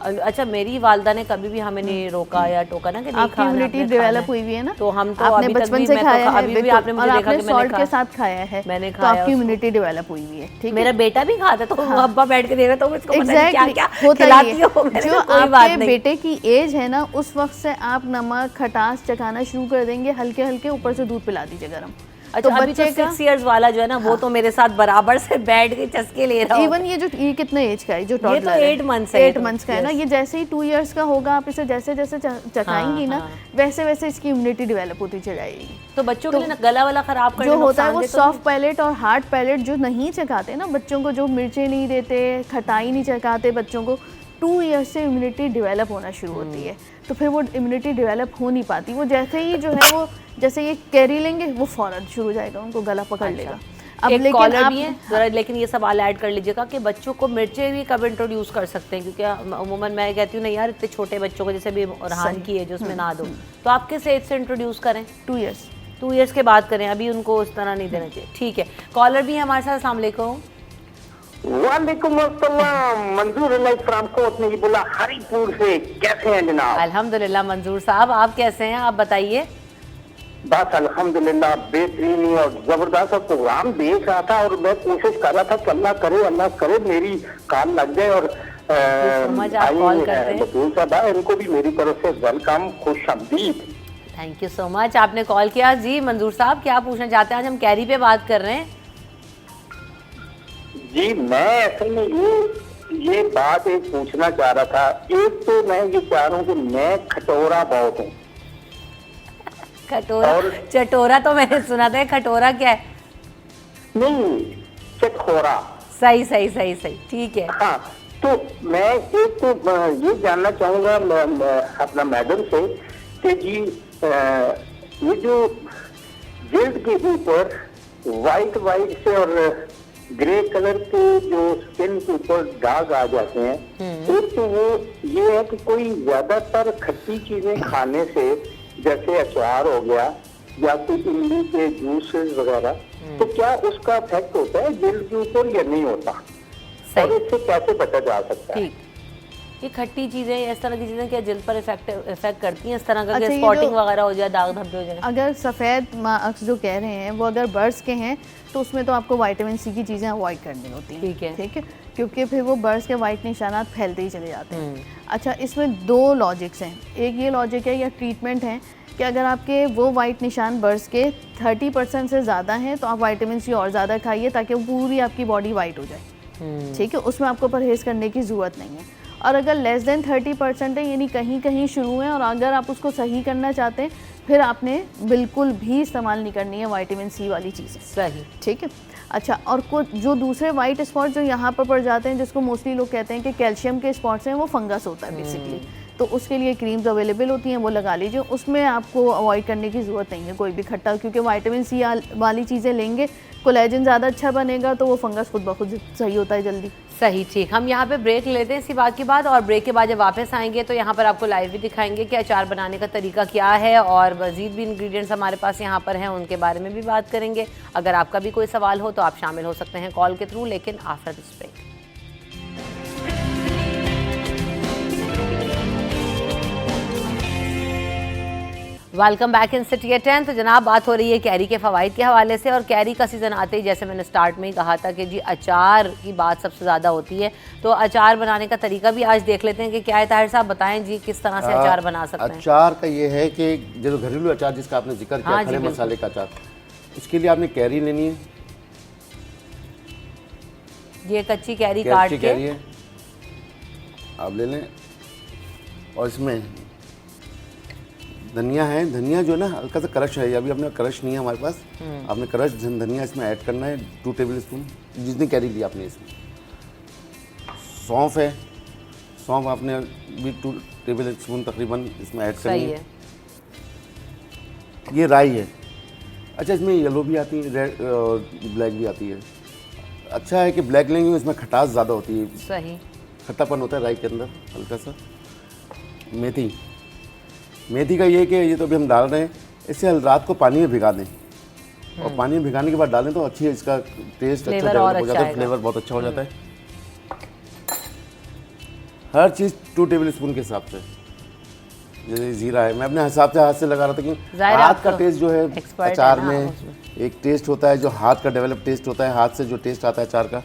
अच्छा, मेरी वालदा ने कभी भी हमें नहीं रोका या टोका ना कि नहीं आपकी खाना, इम्यूनिटी आपने खाना डेवलप है। हुई हुई है ना, तो हम तो आपने अभी तक बचपन भी से मैं खाया तो है, अभी भी बिल्कुल, आपने मुझे और देखा आपने कि मैंने सॉल्ट के खाया। साथ खाया है, मैंने तो खाया आपकी उसको। इम्यूनिटी डेवलप हुई हुई है। ठीक है, मेरा बेटा भी खाता तो वो अब्बा बैठ के दे रहा, तो इसको पता नहीं एग्जैक्टली क्या होता खिलाती ही हो। है। मैंने जो कहा, कोई बात आपके नहीं। बेटे की एज है ना, उस वक्त से आप नमक खटास चखाना शुरू कर देंगे, हल्के हल्के ऊपर से दूध पिला दीजिए गरम। अच्छा, अभी तो 6 इयर्स वाला जो है ना वो तो मेरे साथ बराबर से बैठ के चस्के ले रहा इवन ये कितने एज का है जो ये तो toddler है? 8 months है, 8 months का है ना। ये जैसे ही 2 इयर्स का होगा, आप इसे जैसे जैसे चखाएंगी ना, वैसे वैसे इसकी इम्यूनिटी डेवलप होती चली जाएगी। तो बच्चों के लिए ना गला वाला खराब करने जो होता है वो नुकसान दे तो सॉफ्ट पैलेट और हार्ड पैलेट जो नहीं चखाते ना बच्चों को, जो मिर्चें नहीं देते, खटाई नहीं चखाते बच्चों को, 2 ईयर्स से इम्यूनिटी डेवलप होना शुरू होती है। तो फिर वो इम्यूनिटी डेवलप हो नहीं पाती। वो जैसे ही जो है वो जैसे ये कैरी लेंगे वो फौरन शुरू हो जाएगा, उनको गला पकड़ लेगा। अब एक लेकिन कॉलर आप भी है जरा, लेकिन ये सवाल ऐड कर लीजिएगा कि बच्चों को मिर्चें भी कब इंट्रोड्यूस कर सकते हैं, क्योंकि अमूमन मैं कहती हूँ नहीं यार इतने छोटे बच्चों को जैसे भी रहान की है जो उसमें ना दो, तो आप किस एज से इंट्रोड्यूस करें? 2 ईयर्स 2 ईयर्स के बाद करें, अभी उनको उस तरह नहीं देना चाहिए। ठीक है, कॉलर भी है हमारे साथ। अस्सलाम वालेकुम। वालेकुम अस्सलाम। मंजूर अली फ्रामकोट ने ये बोला हरिपुर से। कैसे हैं जनाब? अल्हम्दुलिल्लाह मंजूर साहब, आप कैसे हैं? आप बताइए। बस अल्हम्दुलिल्लाह बेहतरीन और जबरदस्त प्रोग्राम देख रहा था और मैं कोशिश कर रहा था कि अल्लाह करे मेरी कॉल लग जाए। और समझ आप कॉल करते हैं। बतूल साहब इनको भी मेरी तरफ से वेलकम, खुशामदीद। थैंक यू सो मच, आपने कॉल किया। जी मंजूर साहब, क्या पूछना चाहते हैं? आज हम कैरी पे बात कर रहे हैं। जी मैं असल में ये बात एक पूछना चाह रहा था। एक तो मैं ये चाह रहा हूँ कि मैं खटोरा बहुत हूँ। खटोरा और- चटोरा तो मैंने सुना था, खटोरा क्या है? नहीं, चटखोरा। सही सही सही सही, ठीक है। हाँ, तो मैं एक तो ये जानना चाहूंगा अपना मैडम से कि जी ये जो जिल्द के ऊपर वाइट से और ग्रे कलर के जो स्किन के ऊपर दाग आ जाते हैं, एक तो वो ये है कि कोई ज्यादातर खट्टी चीजें खाने से, जैसे अचार हो गया या कोई इमली के जूसेस वगैरह, तो क्या उसका इफेक्ट होता है जिल्द के ऊपर या नहीं होता? और सही, इससे कैसे बचा जा सकता है? ठीक। ये खट्टी चीजें, इस तरह की चीजें क्या जिल्द पर इफेक्ट करती हैं? इस तरह का अच्छा, कि ये स्पॉटिंग जो- वगैरह हो जाए, दाग धब्बे हो जाए? अगर सफ़ेद मार्क्स जो कह रहे हैं वो अगर बर्ड्स के हैं तो उसमें तो आपको विटामिन सी की चीज़ें अवॉइड करनी होती हैं। ठीक है। क्योंकि फिर वो बर्ड्स के वाइट निशानात फैलते ही चले जाते हैं। अच्छा, इसमें दो लॉजिक्स हैं। एक ये लॉजिक है या ट्रीटमेंट है कि अगर आपके वो वाइट निशान बर्ड्स के 30% से ज़्यादा हैं तो आप विटामिन सी और ज़्यादा खाइए ताकि वो पूरी आपकी बॉडी वाइट हो जाए। ठीक है, उसमें आपको परहेज़ करने की ज़रूरत नहीं है। और अगर लेस देन 30% है, यानी कहीं कहीं शुरू है, और अगर आप उसको सही करना चाहते हैं, फिर आपने बिल्कुल भी इस्तेमाल नहीं करनी है विटामिन सी वाली चीज़ें। सही, ठीक है। अच्छा, और कुछ जो दूसरे वाइट स्पॉट जो यहाँ पर पड़ जाते हैं, जिसको मोस्टली लोग कहते हैं कि कैल्शियम के स्पॉट्स हैं, वो फंगस होता है बेसिकली। तो उसके लिए क्रीम्स अवेलेबल होती हैं, वो लगा लीजिए। उसमें आपको अवॉइड करने की ज़रूरत नहीं है कोई भी खट्टा, क्योंकि विटामिन सी वाली चीज़ें लेंगे, कोलेजन ज़्यादा अच्छा बनेगा, तो वो फंगस खुद ब खुद सही होता है जल्दी। सही, ठीक। हम यहाँ पे ब्रेक लेते हैं इसी बात की बात, और ब्रेक के बाद जब वापस आएंगे तो यहाँ पर आपको लाइव भी दिखाएंगे कि अचार बनाने का तरीका क्या है, और मज़ीद भी इंग्रेडिएंट्स हमारे पास यहाँ पर हैं, उनके बारे में भी बात करेंगे। अगर आपका भी कोई सवाल हो तो आप शामिल हो सकते हैं कॉल के थ्रू, लेकिन after this break. Welcome back in city at 10। तो जनाब, बात हो रही है कैरी के फ़वाइद के हवाले से, और कैरी का सीज़न आते ही जैसे मैंने स्टार्ट में ही कहा था कि जी अचार की बात सबसे ज़्यादा होती है, तो अचार बनाने का तरीका भी आज देख लेते हैं कि क्या है। ताहिर साहब बताएं जी, किस तरह से अचार बना सकते हैं? अचार का ये है कि जो घरेलू अचार जिसका आपने जिक्र किया, हाँ जी, खड़े बिल्कुल। मसाले का अचार, इसके लिए आपने कैरी लेनी है। ये कच्ची कैरी काट कैरी के कैरी है, आप ले लें। और इसमें धनिया है। धनिया जो है ना हल्का सा क्रश है, अभी अपने क्रश नहीं है हमारे पास। आपने क्रश धनिया इसमें ऐड करना है 2 टेबल स्पून, जितनी कैरी ली आपने इसमें। सौंफ है, सौंफ आपने भी 2 टेबल स्पून तकरीबन इसमें ऐड करनी सही है। है। ये राई है। अच्छा, इसमें येलो भी आती है, रेड और ब्लैक भी आती है। अच्छा है कि ब्लैक लेंगे, इसमें खटास ज़्यादा होती है, सही, खट्टापन होता है राई के अंदर हल्का सा। मेथी, मेथी का ये कि ये तो अभी हम डाल रहे हैं, इसे रात को पानी में भिगा दें, और पानी में भिगाने के बाद डालें तो अच्छी है, इसका टेस्ट अच्छा फ्लेवर और डेवलप हो अच्छा जाता है, आएगा। फ्लेवर बहुत अच्छा हो जाता है। हर चीज़ 2 टेबल स्पून के हिसाब से। जैसे जीरा है, मैं अपने हिसाब से हाथ से लगा रहा था कि ज़ाहिर है हाथ आप का तो टेस्ट जो है expert है अचार ना में उसमें। एक टेस्ट होता है, जो हाथ का डेवलप टेस्ट होता है, हाथ से जो टेस्ट आता है अचार का।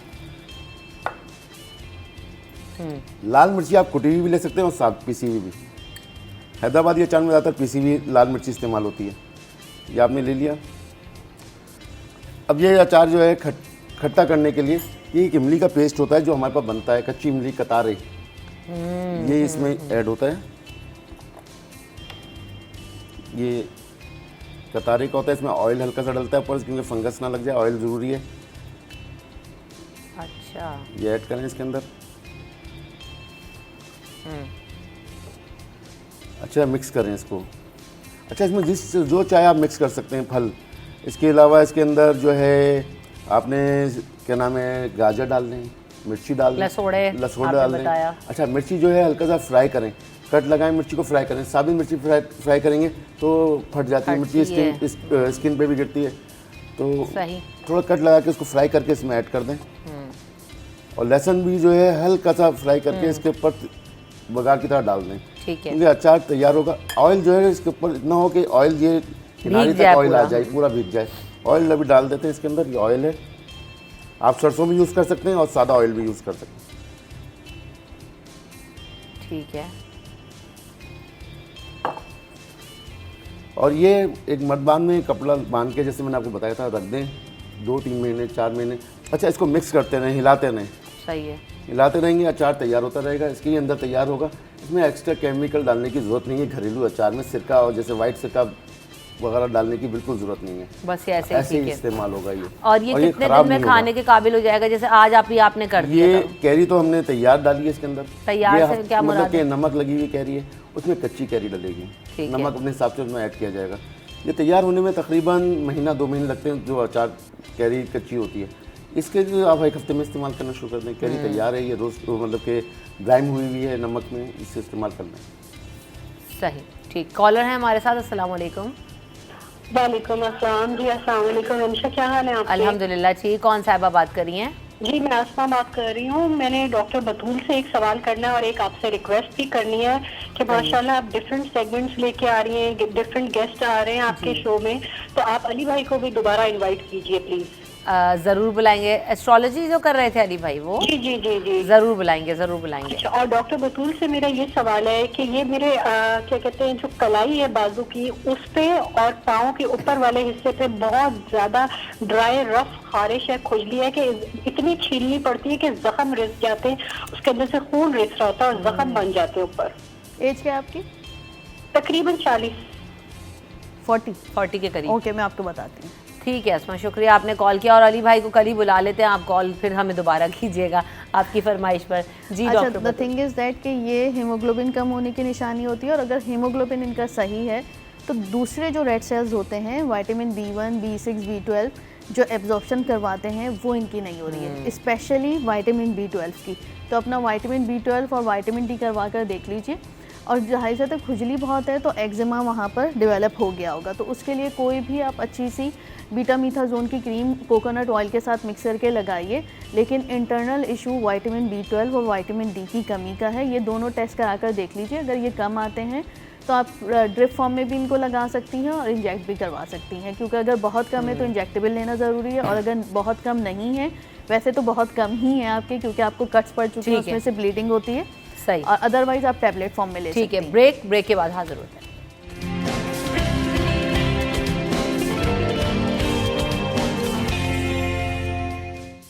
लाल मिर्ची आप कुटी हुई भी ले सकते हैं और साथ पीसी हुई भी। हैदराबादी अचार में ज़्यादातर पीसी हुई लाल मिर्ची इस्तेमाल होती है। ये आपने ले लिया। अब ये अचार जो है खट्टा करने के लिए, ये एक इमली का पेस्ट होता है जो हमारे पास बनता है, कच्ची इमली कतारे, ये इसमें ऐड होता है। ये कतारे का होता है, इसमें ऑयल हल्का सा डलता है ऊपर, क्योंकि फंगस ना लग जाए, ऑयल ज़रूरी है। अच्छा, ये ऐड करें इसके अंदर। अच्छा, मिक्स करें इसको। अच्छा, इसमें जो चाहे आप मिक्स कर सकते हैं फल। इसके अलावा इसके अंदर जो है आपने क्या नाम है, गाजर डाल दें, मिर्ची डाल दें, लसोड़े लसोड़े आपने डाल दें। बताया। अच्छा, मिर्ची जो है हल्का सा फ्राई करें, कट लगाएं, मिर्ची को फ्राई करें। साबित मिर्ची फ्राई करेंगे तो फट जाती है मिर्ची, स्किन पे भी गिरती है, तो सही, थोड़ा कट लगा के उसको फ्राई करके इसमें ऐड कर दें। और लहसुन भी जो है हल्का सा फ्राई करके इसके ऊपर बघार की तरह डाल दें, ठीक है। क्योंकि अचार तैयार होगा। ऑयल जो है इसके ऊपर इतना हो कि ऑयल ये किनारे भीग जाए तक ऑयल आ पूरा। जाए, पूरा भीग जाए। ऑयल अभी डाल देते हैं इसके अंदर, ये ऑयल है, आप सरसों भी यूज़ कर सकते हैं और सादा ऑयल भी यूज़ कर सकते हैं। ठीक है। और ये एक मर्दान में कपड़ा बांध के, जैसे मैंने आपको बताया था, रख दें 2-3 महीने 4 महीने। अच्छा, इसको मिक्स करते रहें, हिलाते रहें, सही है। हिलाते रहेंगे, अचार तैयार होता रहेगा। इसके ही अंदर तैयार होगा, इसमें एक्स्ट्रा केमिकल डालने की ज़रूरत नहीं है। घरेलू अचार में सिरका और जैसे वाइट सिरका वगैरह डालने की बिल्कुल ज़रूरत नहीं है, बस ये ऐसे ऐसे ही ही ठीक है। इस्तेमाल होगा ये। और ये कितने खराब दिन में नहीं होगा। खाने के काबिल हो जाएगा? जैसे आज आपने कर दिया ये था। कैरी तो हमने तैयार डाली है इसके अंदर। तैयार ये से क्या मुराद मतलब कि है? नमक लगी हुई कैरी है, उसमें कच्ची कैरी डलेगी, ठीक है। नमक अपने हिसाब से उसमें ऐड किया जाएगा। ये तैयार होने में तकरीबन महीना 2 महीने लगते हैं, जो अचार कैरी कच्ची होती है। इसके लिए आप 1 हफ्ते में इस्तेमाल करना शुरू कर दें। कैरी तैयार है, ये रोज मतलब कि ग्राइंड हुई हुई है नमक में, इससे इस्तेमाल करना है। सही, ठीक। कॉलर है हमारे साथ। अस्सलाम वालेकुम। वालेकुम अस्सलाम जी। अस्सलाम वालेकुम रमशा, क्या हाल है आपके? अल्हम्दुलिल्लाह ठीक। कौन साहिबा बात कर रही हैं? जी मैं आसमा बात कर रही हूँ। मैंने डॉक्टर बतूल से एक सवाल करना है और एक आपसे रिक्वेस्ट भी करनी है कि माशाल्लाह आप डिफरेंट सेगमेंट्स लेके आ रही हैं, डिफरेंट गेस्ट आ रहे हैं आपके शो में, तो आप अली भाई को भी दोबारा इनवाइट कीजिए प्लीज। ज़रूर बुलाएंगे। एस्ट्रोलॉजी जो कर रहे थे अली भाई, वो जी जी जी जी ज़रूर बुलाएंगे, ज़रूर बुलाएंगे। अच्छा, और डॉक्टर बतूल से मेरा ये सवाल है कि ये मेरे क्या कहते हैं, जो कलाई है बाजू की, उस पे और पाँव के ऊपर वाले हिस्से पे बहुत ज्यादा ड्राई रफ खारिश है, खुजली है कि इतनी छीलनी पड़ती है कि जख्म रिस जाते हैं, उसके अंदर से खून रिस रहा होता है और जख्म बन जाते हैं ऊपर। एज क्या है आपकी? तकरीबन 40। 40 के करीब। ओके, मैं आपको बताती हूँ। ठीक है अस्मा, शुक्रिया आपने कॉल किया। और अली भाई को कल ही बुला लेते हैं, आप कॉल फिर हमें दोबारा कीजिएगा आपकी फरमाइश पर। जी अच्छा, doctor the thing is that कि ये हीमोग्लोबिन कम होने की निशानी होती है, और अगर हीमोग्लोबिन इनका सही है तो दूसरे जो रेड सेल्स होते हैं, विटामिन B1, B6, B12 जो एब्जॉर्प्शन करवाते हैं, वो इनकी नहीं हो रही है, स्पेशली विटामिन B12 की। तो अपना विटामिन B12 और विटामिन D करवा कर देख लीजिए। और जाहिर से तो खुजली बहुत है, तो एक्जिमा वहाँ पर डेवलप हो गया होगा, तो उसके लिए कोई भी आप अच्छी सी बीटामीथाजोन की क्रीम कोकोनट ऑयल के साथ मिक्स करके लगाइए। लेकिन इंटरनल इशू विटामिन B12 और विटामिन D की कमी का है। ये दोनों टेस्ट करा कर देख लीजिए, अगर ये कम आते हैं तो आप ड्रिप फॉर्म में भी इनको लगा सकती हैं और इंजेक्ट भी करवा सकती हैं, क्योंकि अगर बहुत कम है तो इंजेक्टेबल लेना ज़रूरी है, और अगर बहुत कम नहीं है, वैसे तो बहुत कम ही है आपके, क्योंकि आपको कट्स पड़ चुके हैं, ठीक है। उसमें से ब्लीडिंग होती है, सही। और अदरवाइज आप टैबलेट फॉर्म में ले सकते हैं। ठीक है, ब्रेक के बाद हाजिर होते हैं।